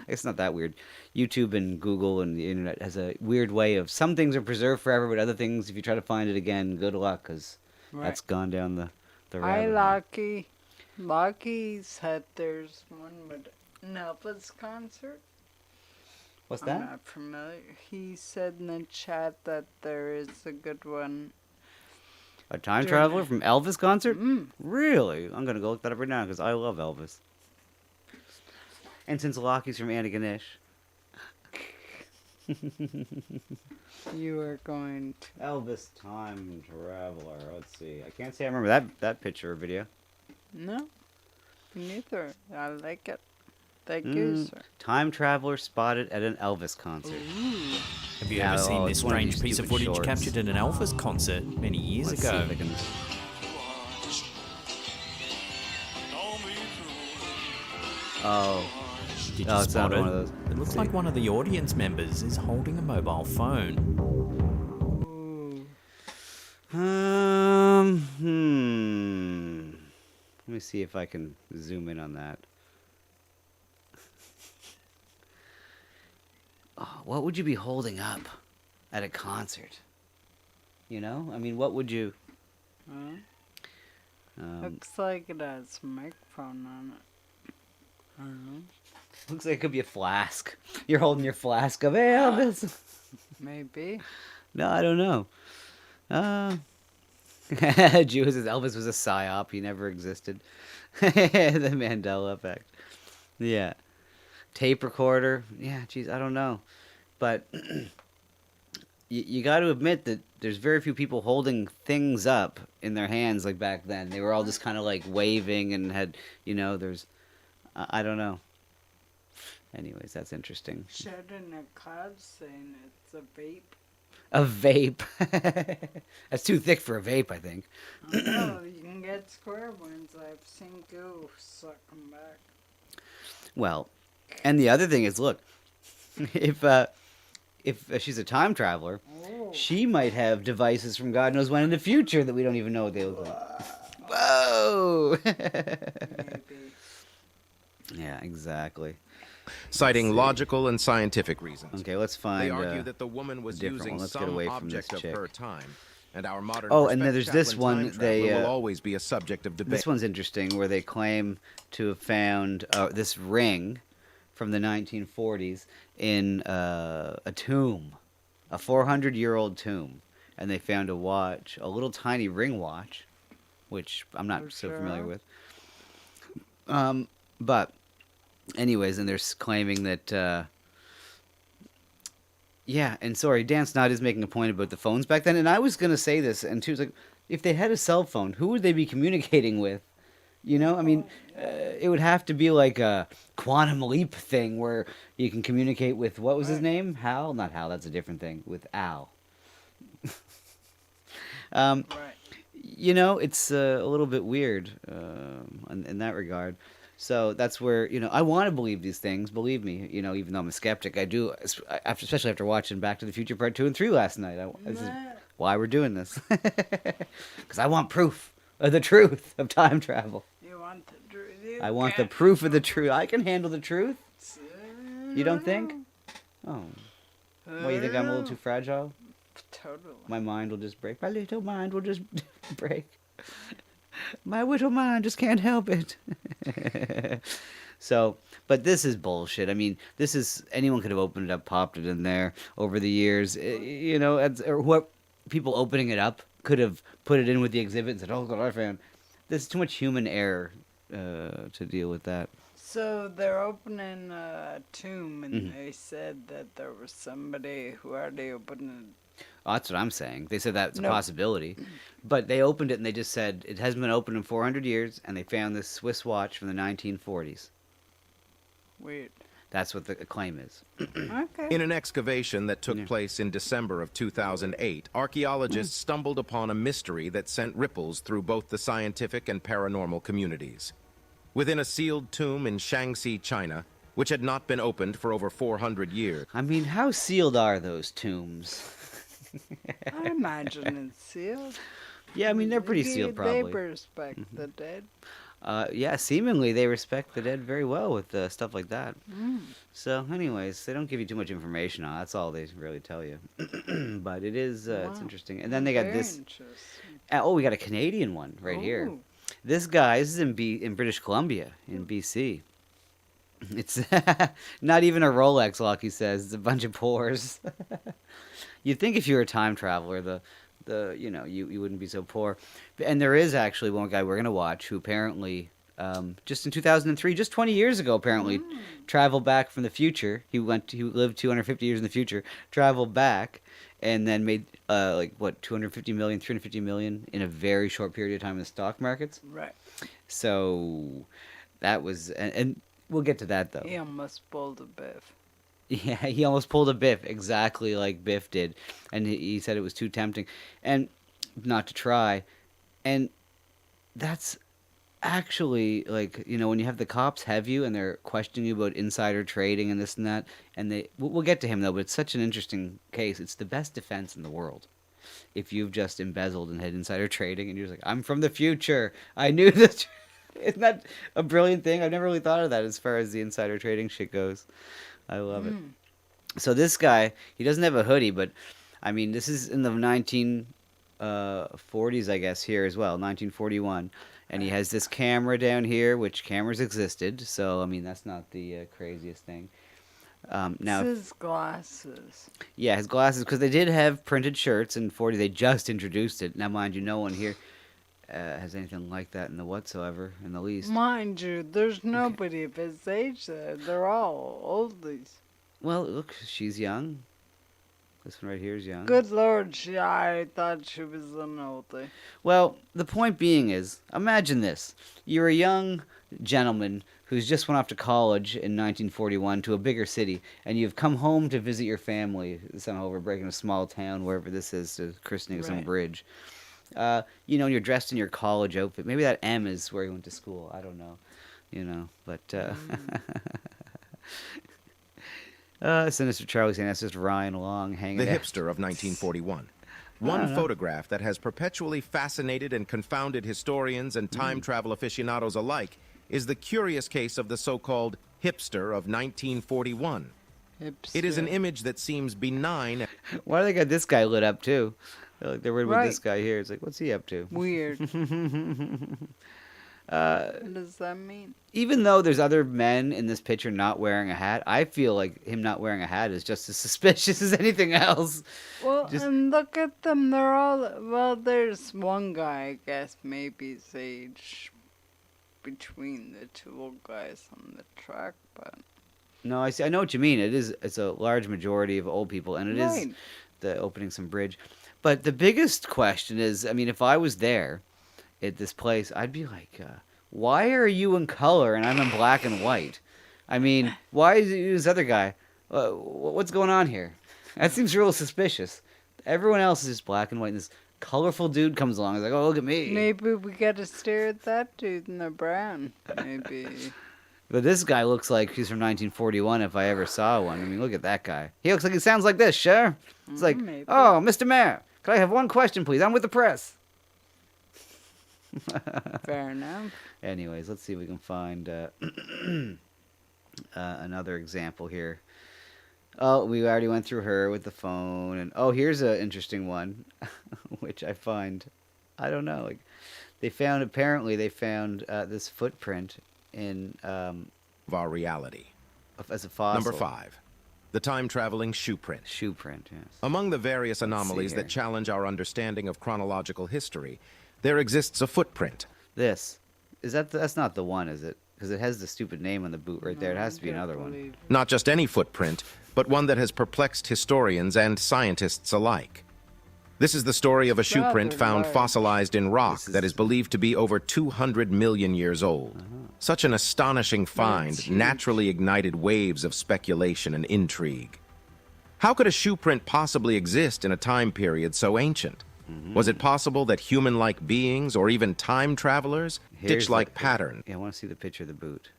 S7: It's not that weird. YouTube and Google and the internet has a weird way of, some things are preserved forever, but other things, if you try to find it again, good luck, because that's gone down the
S6: Hi,
S7: rabbit hole.
S6: Lucky. Lucky said there's one with an Elvis concert.
S7: What's
S6: I'm
S7: that?
S6: not familiar. He said in the chat that there is a good one.
S7: A time traveler from Elvis concert? Really? I'm going to go look that up right now, because I love Elvis. And since Lockie's from Antigonish.
S6: You are going to...
S7: Elvis time traveler. Let's see. I can't say I remember that picture or video.
S6: No, me neither. I like it. Thank you, sir.
S7: Time traveler spotted at an Elvis concert.
S13: Have you ever seen this
S7: it's one of
S13: strange
S7: these
S13: piece of
S7: stupid
S13: footage
S7: shorts.
S13: captured at an Elvis concert many years
S7: Let's see
S13: ago?
S7: if I can... Oh.
S13: Did you
S7: Oh, it's
S13: spot
S7: not
S13: it?
S7: one of those.
S13: It looks like one of the audience members is holding a mobile phone.
S7: Let me see if I can zoom in on that. Oh, what would you be holding up at a concert? You know? I mean, what would you...
S6: Looks like it has a microphone on it. I don't know.
S7: Looks like it could be a flask. You're holding your flask of Elvis.
S6: Maybe.
S7: No, I don't know. Jew says Elvis was a psyop. He never existed. The Mandela effect. Yeah. Tape recorder. Yeah, geez, I don't know. But you got to admit that there's very few people holding things up in their hands like back then. They were all just kind of like waving and had, you know, there's... I don't know. Anyways, that's interesting.
S6: Shed in a cloud saying it's a vape.
S7: A vape. That's too thick for a vape, I think.
S6: Oh, you can get square ones. I've seen Goof suck them back.
S7: Well, and the other thing is, look, if she's a time traveler, she might have devices from God knows when in the future that we don't even know what they look like. Whoa!
S6: Maybe.
S7: Yeah, exactly.
S12: Citing logical and scientific reasons.
S7: Okay, let's find.
S12: They argue that the woman was using
S7: Let's get
S12: some
S7: away from
S12: object
S7: this
S12: of
S7: chick.
S12: her time, and our modern
S7: Oh, and then
S12: perspective
S7: there's this
S12: Chaplin
S7: one.
S12: time traveler
S7: They
S12: will always be a subject of debate.
S7: This one's interesting, where they claim to have found this ring from the 1940s in a tomb, a 400-year-old tomb, and they found a watch, a little tiny ring watch, which I'm not so familiar with. But anyways, and they're claiming that, yeah, and sorry, Dan Snod is making a point about the phones back then, and I was going to say this, and she was like, if they had a cell phone, who would they be communicating with You know, I mean, it would have to be like a quantum leap thing where you can communicate with, what was his name? Hal? Not Hal, that's a different thing. With Al. You know, it's a little bit weird in that regard. So that's where, you know, I want to believe these things. Believe me, you know, even though I'm a skeptic, I do, especially after watching Back to the Future Part 2 and 3 last night. This is why we're doing this. Because I want proof of the truth of time travel.
S6: You want the truth?
S7: I want the proof of the truth. I can handle the truth. You don't think? Oh. What, you think I'm a little too fragile?
S6: Totally.
S7: My mind will just break. My little mind will just break. My little mind just can't help it. So, but this is bullshit. I mean, this is, anyone could have opened it up, popped it in there over the years. You know, or what, people opening it up could have put it in with the exhibit and said, oh, God, I found. There's too much human error to deal with that.
S6: So they're opening a tomb, and they said that there was somebody who already opened it.
S7: Oh, that's what I'm saying. They said that's a possibility. But they opened it and they just said it hasn't been opened in 400 years, and they found this Swiss watch from the 1940s.
S6: Weird.
S7: That's what the claim is.
S6: Okay.
S12: In an excavation that took place in December of 2008, archaeologists stumbled upon a mystery that sent ripples through both the scientific and paranormal communities. Within a sealed tomb in Shaanxi, China, which had not been opened for over 400 years.
S7: I mean, how sealed are those tombs?
S6: I imagine it's sealed.
S7: Yeah, I mean, they're pretty sealed, probably.
S6: They respect the dead.
S7: Yeah, seemingly they respect the dead very well with stuff like that. So, anyways, they don't give you too much information on it. That's all they really tell you. But it is, it's interesting. And then they got
S6: Very
S7: this.
S6: interesting.
S7: Oh, we got a Canadian one right here.
S6: Ooh.
S7: This guy, this is in British Columbia, in BC. It's not even a Rolex lock, he says. It's a bunch of pores. You'd think if you were a time traveler, you know, you wouldn't be so poor. And there is actually one guy we're going to watch who apparently, just in 2003, just 20 years ago, apparently, traveled back from the future. He lived 250 years in the future, traveled back, and then made, 250 million, 350 million in a very short period of time in the stock markets.
S6: Right.
S7: So that was, and we'll get to that, though.
S6: He almost pulled a Biff.
S7: Yeah, he almost pulled a Biff, exactly like Biff did. And he said it was too tempting and not to try. And that's actually, like, you know, when you have the cops have you and they're questioning you about insider trading and this and that, and we'll get to him, though, but it's such an interesting case. It's the best defense in the world. If you've just embezzled and had insider trading and you're just like, I'm from the future. I knew this. Isn't that a brilliant thing? I've never really thought of that as far as the insider trading shit goes. I love it. So this guy, he doesn't have a hoodie, but I mean, this is in the 1940s, I guess, here as well, 1941. And he has this camera down here, which cameras existed. So, I mean, that's not the craziest thing. Now,
S6: It's his glasses.
S7: Yeah, his glasses, because they did have printed shirts in 40. They just introduced it. Now, mind you, no one here has anything like that in the least.
S6: Mind you, there's nobody of his age there. They're all oldies.
S7: Well, look, she's young. This one right here is young.
S6: Good Lord, I thought she was an oldie.
S7: Well, the point being is, imagine this. You're a young gentleman who's just went off to college in 1941 to a bigger city, and you've come home to visit your family somehow over breaking a small town, wherever this is, to christening some bridge. You know, you're dressed in your college outfit. Maybe that M is where you went to school. I don't know. You know, but... Sinister Charlie saying that's just Ryan Long hanging
S12: The
S7: out.
S12: hipster of 1941. One photograph that has perpetually fascinated and confounded historians and time travel aficionados alike is the curious case of the so-called hipster of 1941. It is an image that seems benign.
S7: Why do they got this guy lit up too? They're worried about this guy here. It's like, what's he up to?
S6: Weird. What does that mean?
S7: Even though there's other men in this picture not wearing a hat, I feel like him not wearing a hat is just as suspicious as anything else.
S6: Well, and look at them. They're all... Well, there's one guy, I guess, maybe his age between the two old guys on the track, but...
S7: No, I see. I know what you mean. It's a large majority of old people, and it is the opening some bridge. But the biggest question is, I mean, if I was there at this place, I'd be like, why are you in color and I'm in black and white? I mean, why is this other guy? What's going on here? That seems real suspicious. Everyone else is just black and white, and this colorful dude comes along. He's like, oh, look at me.
S6: Maybe we gotta stare at that dude in the brown. Maybe.
S7: But this guy looks like he's from 1941 if I ever saw one. I mean, look at that guy. He looks like he sounds like this, sure. It's like,
S6: maybe.
S7: oh, Mr. Mayor, could I have one question, please? I'm with the press.
S6: Fair enough.
S7: Anyways, let's see if we can find another example here. Oh, we already went through her with the phone, and oh, here's an interesting one, which I find, I don't know. Like, apparently they found this footprint in
S12: of our reality.
S7: As a fossil.
S12: Number 5, the time-traveling shoe print.
S7: Shoe print, yes.
S12: Among the various anomalies that challenge our understanding of chronological history, there exists a footprint.
S7: That's not the one, is it? Because it has the stupid name on the boot right there. It has to be another one.
S12: Not just any footprint, but one that has perplexed historians and scientists alike. This is the story of a shoe print found fossilized in rock that is believed to be over 200 million years old. Such an astonishing find naturally ignited waves of speculation and intrigue. How could a shoe print possibly exist in a time period so ancient? Was it possible that human-like beings, or even time travelers, ditch-like pattern?
S7: Yeah, I want to see the picture of the boot.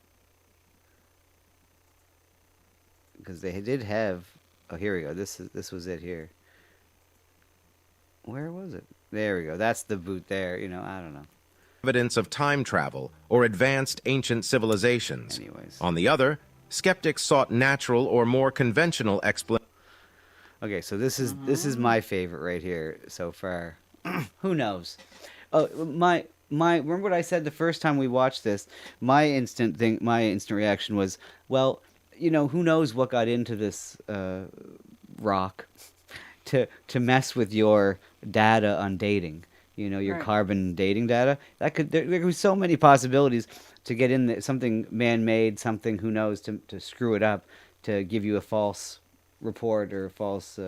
S7: Because they did have... Oh, here we go. This was it here. Where was it? There we go. That's the boot there. You know, I don't know.
S12: Evidence of time travel or advanced ancient civilizations.
S7: Anyways.
S12: On the other, skeptics sought natural or more conventional explanations.
S7: Okay, so this is my favorite right here so far. Who knows? Oh, remember what I said the first time we watched this? My instant reaction was, well, you know, who knows what got into this rock to mess with your data on dating. You know, your carbon dating data. There could be so many possibilities to get in there, something man-made, something, who knows, to screw it up, to give you a false report or false,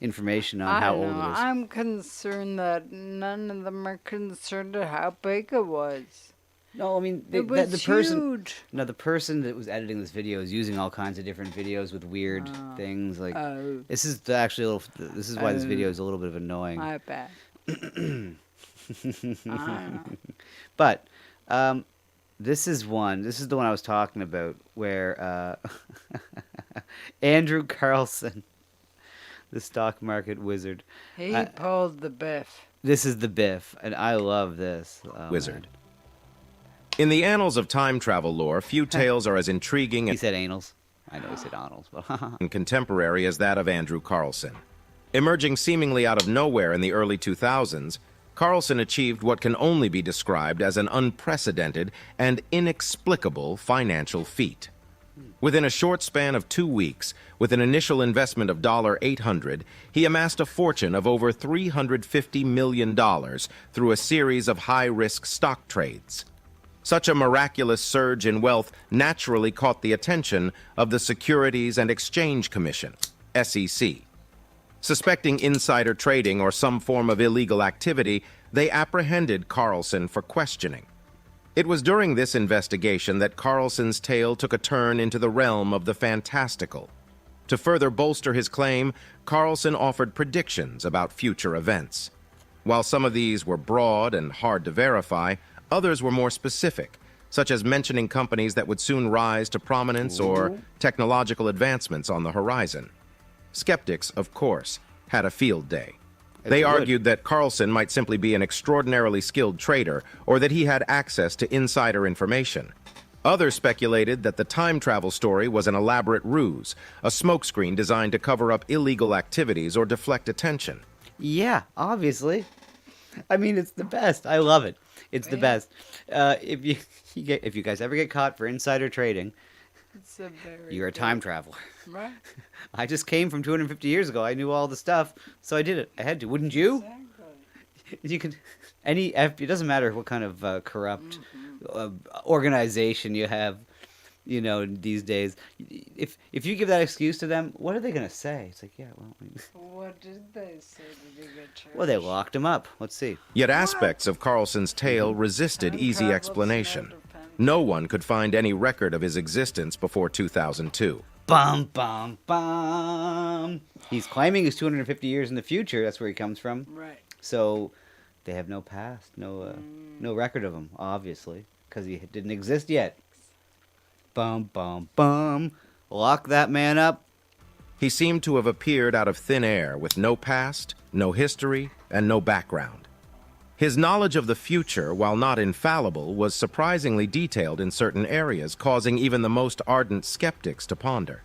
S7: information on how old it is.
S6: I'm concerned that none of them are concerned at how big it was.
S7: No, I mean,
S6: it was
S7: the person.
S6: huge.
S7: No, the person that was editing this video is using all kinds of different videos with weird things. Like, this is actually a little. This is why this video is a little bit of annoying.
S6: I bet.
S7: But this is the one I was talking about, where Andrew Carlson, the stock market wizard,
S6: he pulled the biff.
S7: This is the biff, and I love this.
S12: Wizard. In the annals of time travel lore, few tales are as intriguing.
S7: He said anals. I know he said annals, but
S12: and contemporary as that of Andrew Carlson. Emerging seemingly out of nowhere in the early 2000s, Carlson achieved what can only be described as an unprecedented and inexplicable financial feat. Within a short span of 2 weeks, with an initial investment of $800, he amassed a fortune of over $350 million through a series of high-risk stock trades. Such a miraculous surge in wealth naturally caught the attention of the Securities and Exchange Commission, SEC. Suspecting insider trading or some form of illegal activity, they apprehended Carlson for questioning. It was during this investigation that Carlson's tale took a turn into the realm of the fantastical. To further bolster his claim, Carlson offered predictions about future events. While some of these were broad and hard to verify, others were more specific, such as mentioning companies that would soon rise to prominence or technological advancements on the horizon. Skeptics, of course, had a field day. They argued that Carlson might simply be an extraordinarily skilled trader, or that he had access to insider information. Others speculated that the time travel story was an elaborate ruse, a smokescreen designed to cover up illegal activities or deflect attention.
S7: Yeah, obviously. I mean, it's the best. I love it. It's the best. If you guys ever get caught for insider trading, you're a time traveler.
S6: Right.
S7: I just came from 250 years ago. I knew all the stuff, so I did it. I had to. Wouldn't you? Exactly. You can. It doesn't matter what kind of corrupt organization you have. You know, these days, if you give that excuse to them, what are they gonna say? It's like, yeah, well,
S6: What did they say? Did he get charged?
S7: well, they locked him up. Let's see.
S12: Yet aspects of Carlson's tale resisted easy explanation. No one could find any record of his existence before 2002.
S7: Bum, bum, bum. He's claiming he's 250 years in the future. That's where he comes from.
S6: Right.
S7: So they have no past, no record of him, obviously, because he didn't exist yet. Bum, bum, bum. Lock that man up.
S12: He seemed to have appeared out of thin air with no past, no history, and no background. His knowledge of the future, while not infallible, was surprisingly detailed in certain areas, causing even the most ardent skeptics to ponder.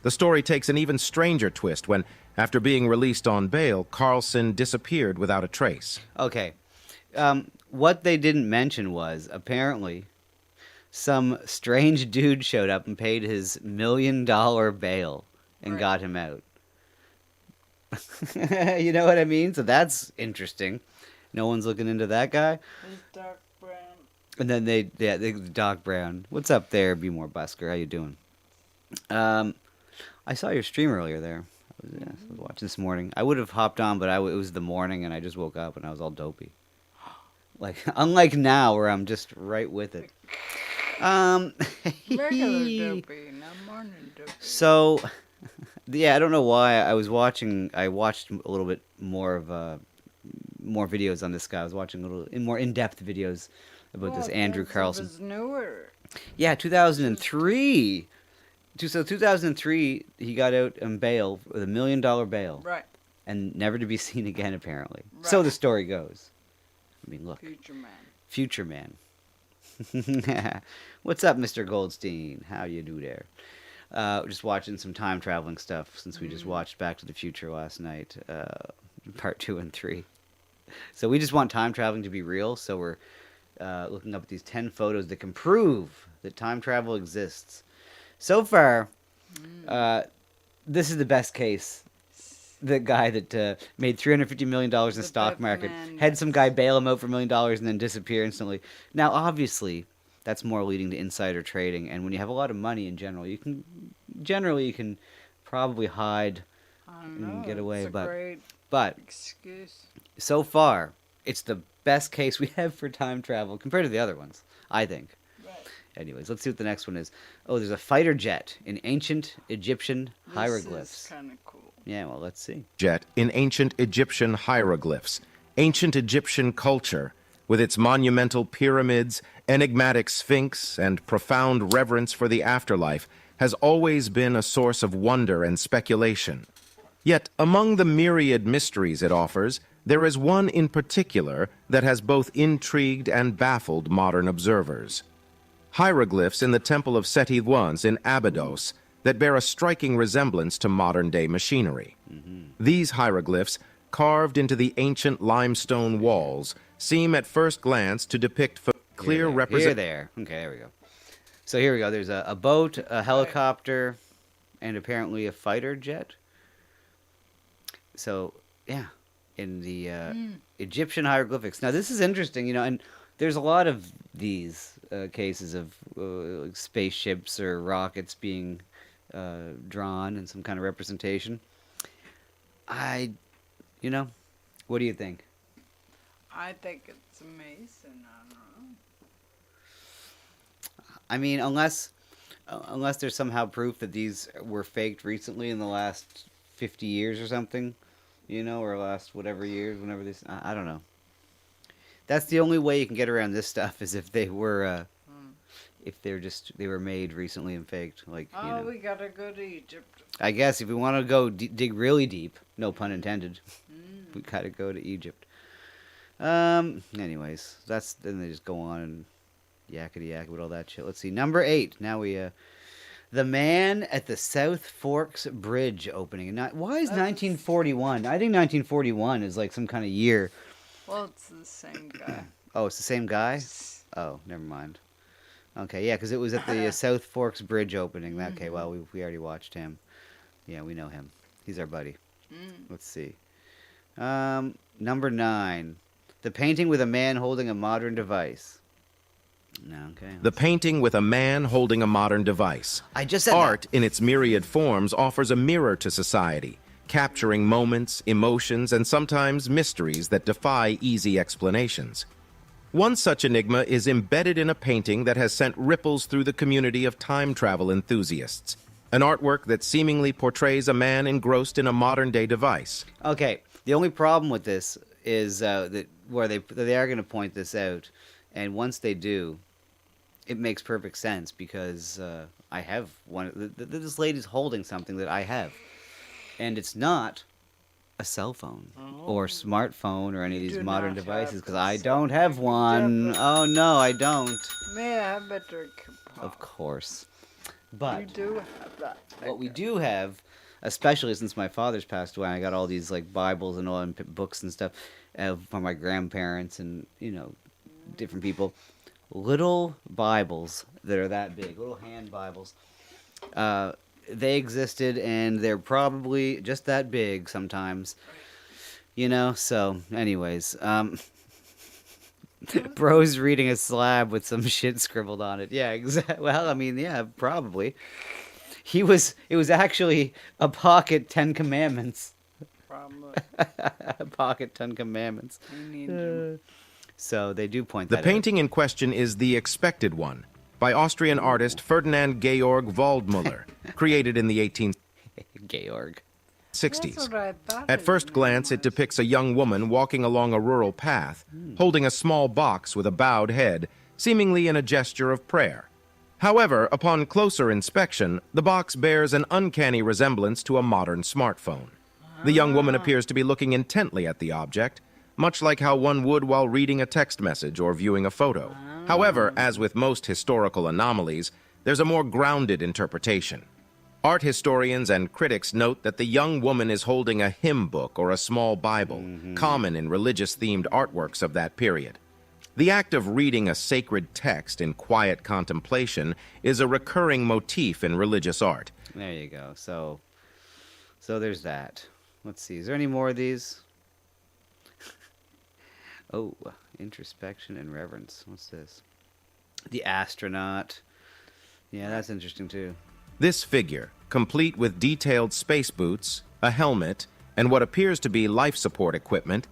S12: The story takes an even stranger twist when, after being released on bail, Carlson disappeared without a trace.
S7: Okay. What they didn't mention was, apparently, some strange dude showed up and paid his $1 million bail and got him out. You know what I mean? So that's interesting. No one's looking into that guy.
S6: He's Doc Brown.
S7: And then they Doc Brown. What's up there, Be More Busker? How you doing? I saw your stream earlier there. I was watching this morning. I would have hopped on, but it was the morning, and I just woke up, and I was all dopey. Like, unlike now, where I'm just right with it.
S6: Regular dopey, not morning dopey.
S7: So, yeah, I don't know why I watched a little bit more videos on this guy. I was watching more in-depth videos about this Andrew Carlson.
S6: It was newer.
S7: Yeah, 2003. So 2003, he got out on bail with $1 million bail.
S6: Right.
S7: And never to be seen again, apparently. Right. So the story goes. I mean, look.
S6: Future man.
S7: What's up, Mr. Goldstein? How you do there? Just watching some time traveling stuff since we just watched Back to the Future last night, part 2 and 3. So we just want time traveling to be real. So we're looking up at these 10 photos that can prove that time travel exists. So far, this is the best case. The guy that made $350 million in the stock market had some guy bail him out for $1 million and then disappear instantly. Now, obviously, that's more leading to insider trading. And when you have a lot of money in general, you can probably hide and get away. But
S6: excuse.
S7: So far, it's the best case we have for time travel compared to the other ones, I think. Right. Anyways, let's see what the next one is. Oh, there's a fighter jet in ancient Egyptian hieroglyphs.
S6: This is kind of cool.
S7: Yeah, well, let's see.
S12: Jet in ancient Egyptian hieroglyphs. Ancient Egyptian culture, with its monumental pyramids, enigmatic sphinx, and profound reverence for the afterlife, has always been a source of wonder and speculation. Yet, among the myriad mysteries it offers, there is one in particular that has both intrigued and baffled modern observers. Hieroglyphs in the Temple of Seti I in Abydos that bear a striking resemblance to modern-day machinery. These hieroglyphs, carved into the ancient limestone walls, seem at first glance to depict clear representation.
S7: Here, there. Okay, there we go. So here we go. There's a boat, a helicopter, and apparently a fighter jet. So, yeah, in the Egyptian hieroglyphics. Now, this is interesting, you know, and there's a lot of these cases of spaceships or rockets being drawn in some kind of representation. What do you think?
S6: I think it's amazing. I don't know.
S7: I mean, unless there's somehow proof that these were faked recently in the last 50 years or something, you know, or last whatever years, whenever this, I don't know. That's the only way you can get around this stuff is if they were, they were made recently and faked. Like, you know.
S6: We gotta go to Egypt.
S7: I guess if we want to go dig really deep, no pun intended, we gotta go to Egypt. Anyways, then they just go on and yakety-yak with all that shit. Let's see, number 8. Now we, the man at the South Forks Bridge opening. Why is 1941? I think 1941 is like some kind of year.
S6: Well, it's the same guy.
S7: Oh, it's the same guy? Oh, never mind. Okay, yeah, because it was at the South Forks Bridge opening. Okay, well, we already watched him. Yeah, we know him. He's our buddy. Let's see. Number 9. The painting with a man holding a modern device. Okay.
S12: The painting with a man holding a modern device.
S7: I just said
S12: Art, in its myriad forms, offers a mirror to society, capturing moments, emotions, and sometimes mysteries that defy easy explanations. One such enigma is embedded in a painting that has sent ripples through the community of time travel enthusiasts. An artwork that seemingly portrays a man engrossed in a modern-day device.
S7: Okay, the only problem with this is that where they are going to point this out, and once they do, it makes perfect sense because I have one. This lady's holding something that I have, and it's not a cell phone or smartphone or any of these modern devices because I don't have one. Oh no, I don't.
S6: May I have a drink?
S7: Of course, but
S6: You do have that.
S7: what we do have, especially since my father's passed away, I got all these like Bibles and all and books and stuff from my grandparents and different people. Little Bibles that are that big, little hand Bibles. They existed, and they're probably just that big sometimes. So, anyways, bro's reading a slab with some shit scribbled on it. Yeah, exactly. Well, I mean, yeah, probably. It was actually a pocket Ten Commandments.
S6: Probably.
S7: A pocket Ten Commandments. So they do point
S12: The
S7: that
S12: painting in question is The Expected One, by Austrian artist Ferdinand Georg Waldmüller, created in the 1860s.
S7: Georg.
S6: That's what I thought.
S12: At first glance, it depicts a young woman walking along a rural path, holding a small box with a bowed head, seemingly in a gesture of prayer. However, upon closer inspection, the box bears an uncanny resemblance to a modern smartphone. The young woman appears to be looking intently at the object, much like how one would while reading a text message or viewing a photo. However, as with most historical anomalies, there's a more grounded interpretation. Art historians and critics note that the young woman is holding a hymn book or a small Bible, common in religious-themed artworks of that period. The act of reading a sacred text in quiet contemplation is a recurring motif in religious art.
S7: There you go. So there's that. Let's see. Is there any more of these? Oh, introspection and reverence. What's this? The astronaut. Yeah, that's interesting too.
S12: This figure, complete with detailed space boots, a helmet, and what appears to be life support equipment,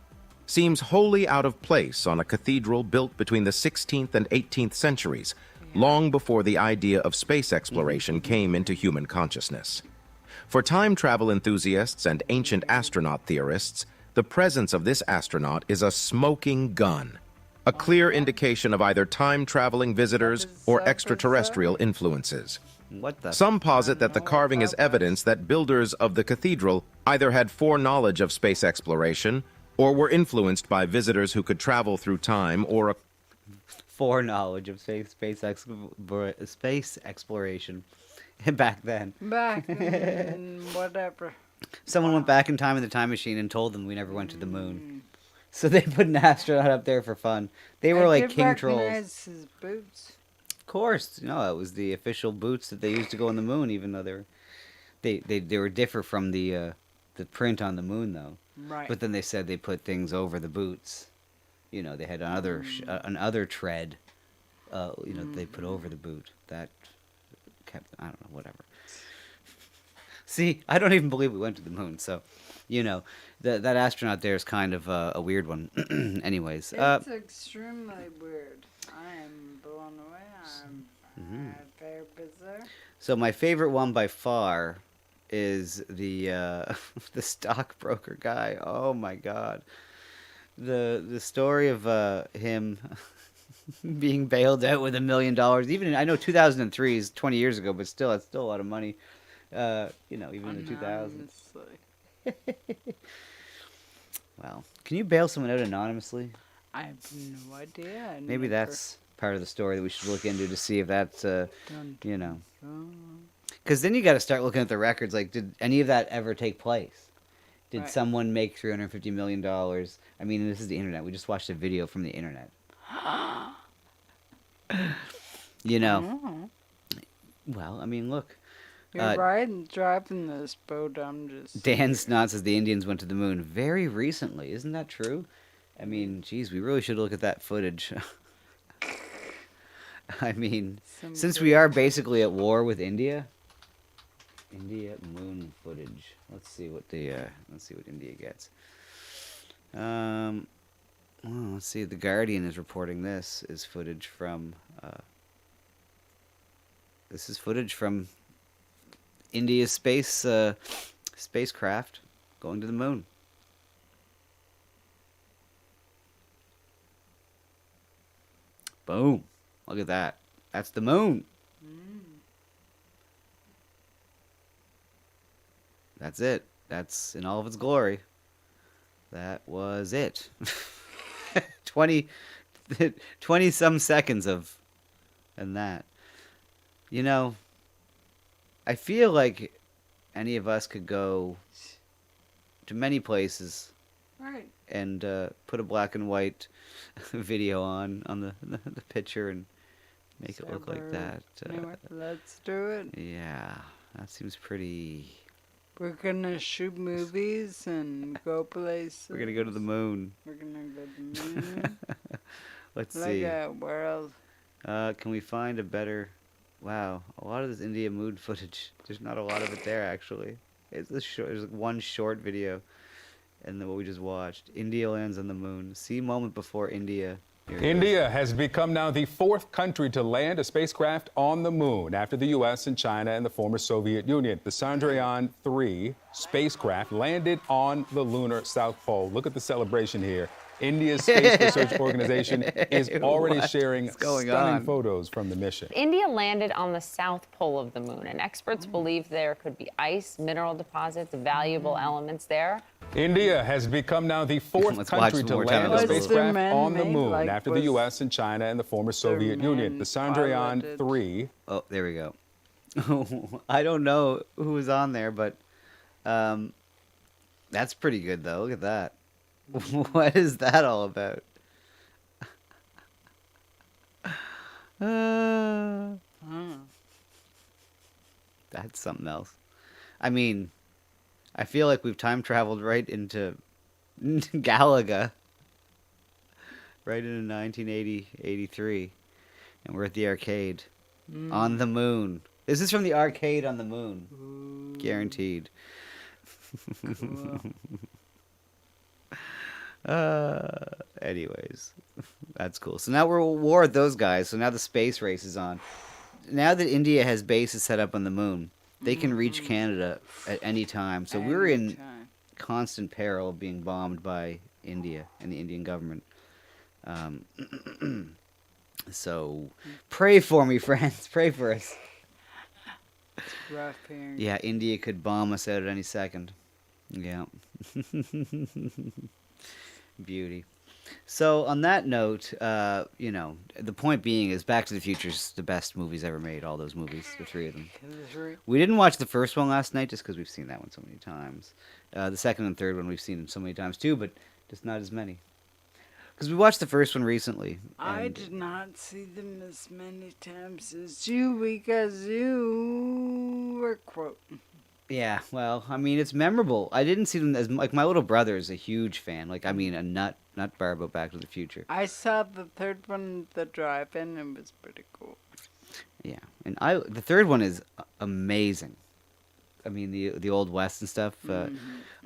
S12: seems wholly out of place on a cathedral built between the 16th and 18th centuries, long before the idea of space exploration came into human consciousness. For time travel enthusiasts and ancient astronaut theorists, the presence of this astronaut is a smoking gun, a clear indication of either time-traveling visitors or extraterrestrial influences.
S7: What the?
S12: Some posit that the carving is evidence that builders of the cathedral either had foreknowledge of space exploration or were influenced by visitors who could travel through time or
S7: foreknowledge of space exploration back then.
S6: Back then, whatever.
S7: Someone went back in time in the time machine and told them we never went to the moon. So they put an astronaut up there for fun. They were like king trolls.
S6: His boots.
S7: Of course, it was the official boots that they used to go on the moon. Even though they were different from the print on the moon, though.
S6: Right.
S7: But then they said they put things over the boots. They had another tread. They put over the boot that kept. I don't know, whatever. See, I don't even believe we went to the moon. So, that astronaut there is kind of a weird one. Anyways,
S6: it's extremely weird. I am blown away. I'm very bizarre.
S7: So my favorite one by far is the the stockbroker guy. Oh my God, the story of him being bailed out with $1 million. Even I know 2003 is 20 years ago, but still, it's still a lot of money. Even in the 2000s. Well, can you bail someone out anonymously?
S6: I have no idea.
S7: Maybe that's part of the story that we should look into to see if that's, Because then you got to start looking at the records. Like, did any of that ever take place? Did someone make $350 million? I mean, this is the internet. We just watched a video from the internet. Well, I mean, look.
S6: You're driving this boat. I'm just.
S7: Dan Snot says the Indians went to the moon very recently. Isn't that true? I mean, geez, we really should look at that footage. I mean,
S6: Some
S7: since we are basically at war with India, India moon footage. Let's see what India gets. Well, let's see. The Guardian is reporting this is footage from. This is footage from India's spacecraft going to the moon. Boom! Look at that. That's the moon. That's it. That's in all of its glory. That was it. 20 some seconds of and that. You know, I feel like any of us could go to many places
S6: Right.
S7: and put a black and white video on the picture and make it look like that.
S6: You know what? Let's do it.
S7: Yeah, that seems pretty.
S6: We're gonna shoot movies and go places.
S7: We're gonna go to the moon.
S6: We're gonna go to the moon.
S7: Let's
S6: like
S7: see.
S6: a world.
S7: Can we find a better? Wow, a lot of this India moon footage. There's not a lot of it there actually. It's this short. There's one short video, and then what we just watched. India lands on the moon. See moment before India. Here it goes.
S14: India has become now the 4th country to land a spacecraft on the moon after the U.S. and China and the former Soviet Union. The Chandrayaan 3 spacecraft landed on the lunar South Pole. Look at the celebration here. India's Space Research Organization is already sharing stunning photos from the mission.
S15: India landed on the south pole of the moon, and experts believe there could be ice, mineral deposits, valuable elements there.
S14: India has become now the 4th country to land a spacecraft on the moon after the U.S. and China and the former Soviet Union. The Chandrayaan 3.
S7: Oh, there we go. I don't know who was on there, but that's pretty good, though. Look at that. What is that all about? That's something else. I mean, I feel like we've time traveled right into Galaga. Right into 1980, 83. And we're at the arcade. On the moon. This is from the arcade on the moon. Guaranteed.
S6: Cool.
S7: Anyways, that's cool. So now we're at war with those guys. So now the space race is on. Now that India has bases set up on the moon, they can reach Canada at any time. So we're in constant peril of being bombed by India and the Indian government. So pray for me, friends. Pray for us.
S6: It's rough here.
S7: Yeah, India could bomb us out at any second. Yeah. Beauty. So on that note, you know, the point being is Back to the Future's the best movies ever made, all those movies, the 3 of them. We didn't watch the first one last night just because we've seen that one so many times. The second and third one we've seen so many times too, but just not as many. Because we watched the first one recently.
S6: I did not see them as many times as you because you were quoting.
S7: Yeah, well, I mean, it's memorable. I didn't see them as like my little brother is a huge fan. Like, I mean, a nut bar about Back to the Future.
S6: I saw the third one at the drive-in and it was pretty cool.
S7: Yeah, and the third one is amazing. I mean, the Old West and stuff.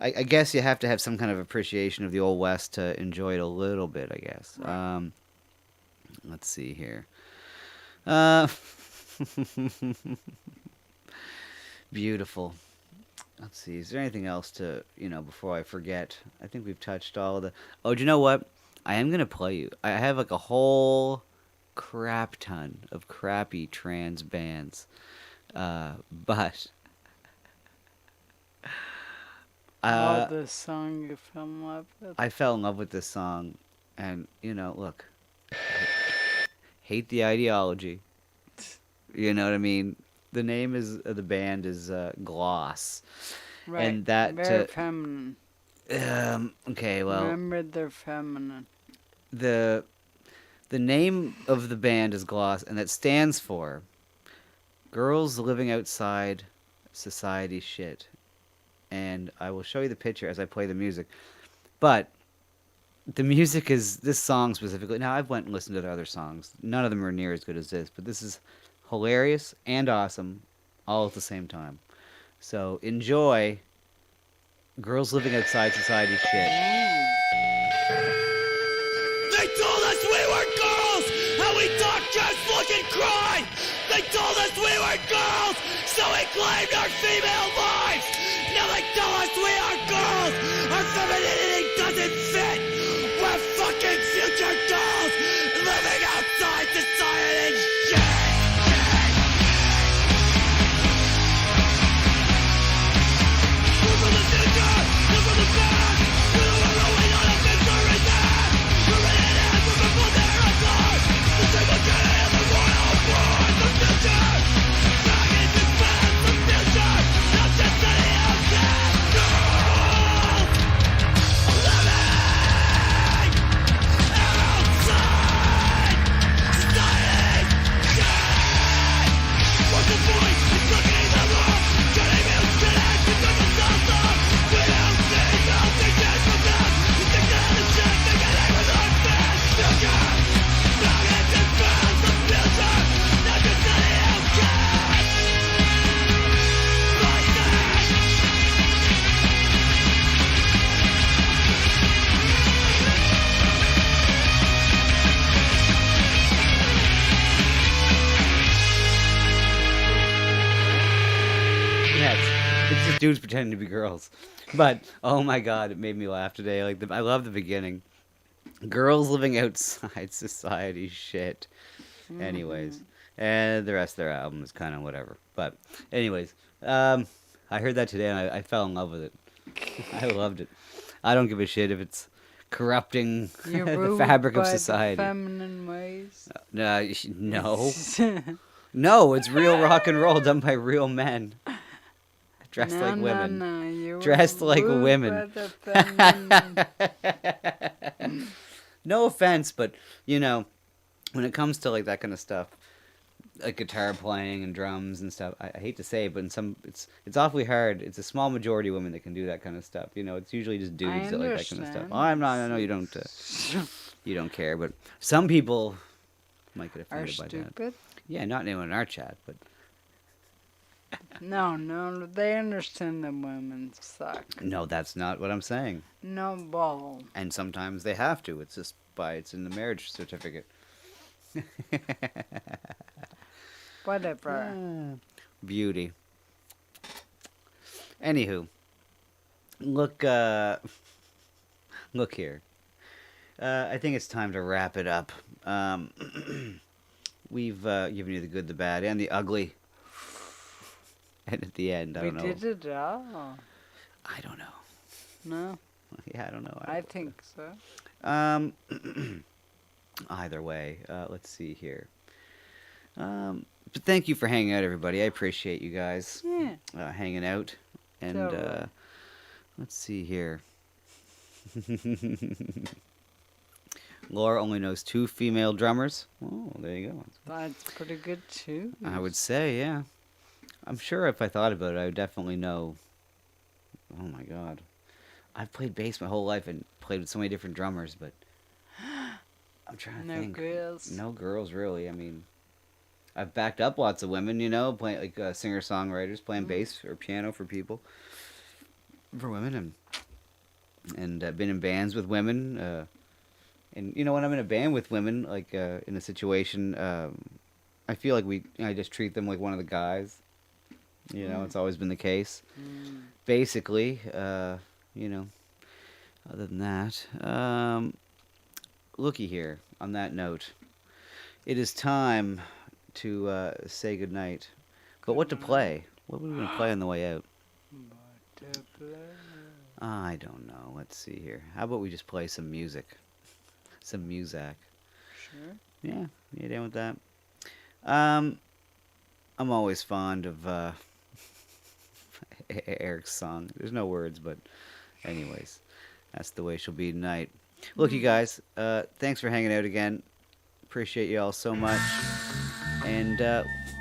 S7: I guess you have to have some kind of appreciation of the Old West to enjoy it a little bit, I guess. Right. Let's see here. Beautiful. Let's see. Is there anything else to, before I forget? I think we've touched all of the... Oh, do you know what? I am going to play you. I have like a whole crap ton of crappy trans bands. But...
S6: the song you fell in love with?
S7: I fell in love with this song. And, look. Hate the ideology. You know what I mean? The name of the band is Gloss.
S6: Right.
S7: And that
S6: very feminine.
S7: Okay, well.
S6: Remember, they're feminine.
S7: The name of the band is Gloss, and that stands for Girls Living Outside Society Shit. And I will show you the picture as I play the music. But the music is this song specifically. Now I've went and listened to the other songs. None of them are near as good as this, but this is hilarious and awesome all at the same time. So enjoy Girls Living Outside Society shit.
S16: They told us we were girls, and we thought just fucking cried. They told us we were girls, so we claimed our female lives. Now they tell us we are girls, our femininity doesn't fit. We're fucking future dolls, living outside society shit. We're from the future, we're from the past. We know we're rolling on a victory path. We're in it and we're from their apart. The single Jenny and the royal blood. The future, back in this past. The future, not just any of that. Girls, living outside society shit. What's the point in looking the room? Getting disconnected from the salsa. We don't see nothing good from them. You think that the shit they get away with our bad future. Back in this past. The future, not just any outcast. Like that.
S7: Yeah, it's just dudes pretending to be girls. But oh my god, it made me laugh today. Like I love the beginning. Girls living outside society shit. Anyways, and the rest of their album is kind of whatever. But anyways, I heard that today and I fell in love with it. I loved it. I don't give a shit if it's corrupting
S6: You're
S7: the
S6: ruled
S7: fabric of
S6: by the
S7: society.
S6: feminine ways.
S7: No, no, it's real rock and roll done by real men. Dressed like women.
S6: No, you
S7: Dressed
S6: were
S7: like
S6: ruled
S7: women.
S6: by the feminine.
S7: No offense, but you know, when it comes to like that kind of stuff, like guitar playing and drums and stuff, I hate to say it, but in some it's awfully hard. It's a small majority of women that can do that kind of stuff. You know, it's usually just dudes that like that kind of stuff. Oh, I'm not. I know you don't. You don't care, but some people might get
S6: Are
S7: offended by that.
S6: stupid?
S7: Yeah, not anyone in our chat, but
S6: No, they understand that women suck.
S7: no, that's not what I'm saying.
S6: No ball.
S7: And sometimes they have to. It's just it's in the marriage certificate.
S6: Whatever.
S7: Beauty. Anywho, look here. I think it's time to wrap it up. We've given you the good, the bad, and the ugly. And at the end, I don't know.
S6: We did it all.
S7: I don't know.
S6: No.
S7: Yeah, I don't know.
S6: I think so.
S7: Either way, let's see here. But thank you for hanging out, everybody. I appreciate you guys hanging out. And
S6: Totally.
S7: let's see here. Laura only knows 2 female drummers. Oh, there you go.
S6: That's pretty good too.
S7: I would say, yeah. I'm sure if I thought about it, I would definitely know. Oh my god. I've played bass my whole life and played with so many different drummers, but I'm trying to
S6: No
S7: think.
S6: girls.
S7: No girls, really. I mean, I've backed up lots of women, you know, playing like singer-songwriters, playing bass or piano for people, for women, and been in bands with women. And you know, when I'm in a band with women, like in a situation, I feel like I just treat them like one of the guys. You know, it's always been the case. Basically, you know. Other than that, looky here. On that note, it is time to say goodnight. But what to play? What are we going to play on the way out? I don't know. Let's see here. How about we just play some music? Some Muzak.
S6: Sure.
S7: Yeah, you down with that? I'm always fond of Eric's song. There's no words, but anyways, that's the way she'll be tonight. Look, you guys, thanks for hanging out again. Appreciate you all so much. And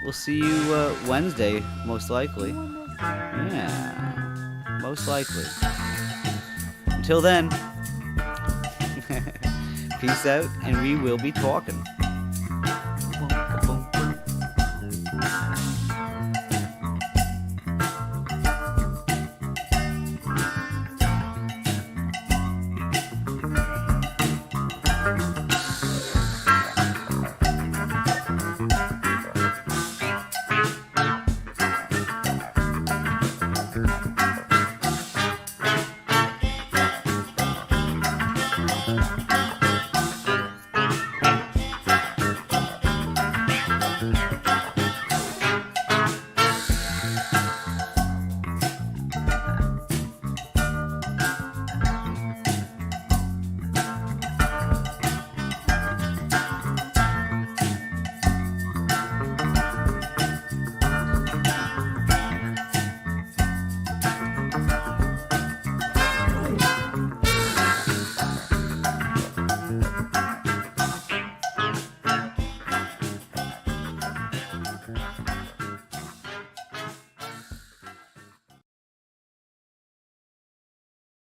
S7: we'll see you Wednesday, most likely. Yeah, most likely. Until then. Peace out, and we will be talking.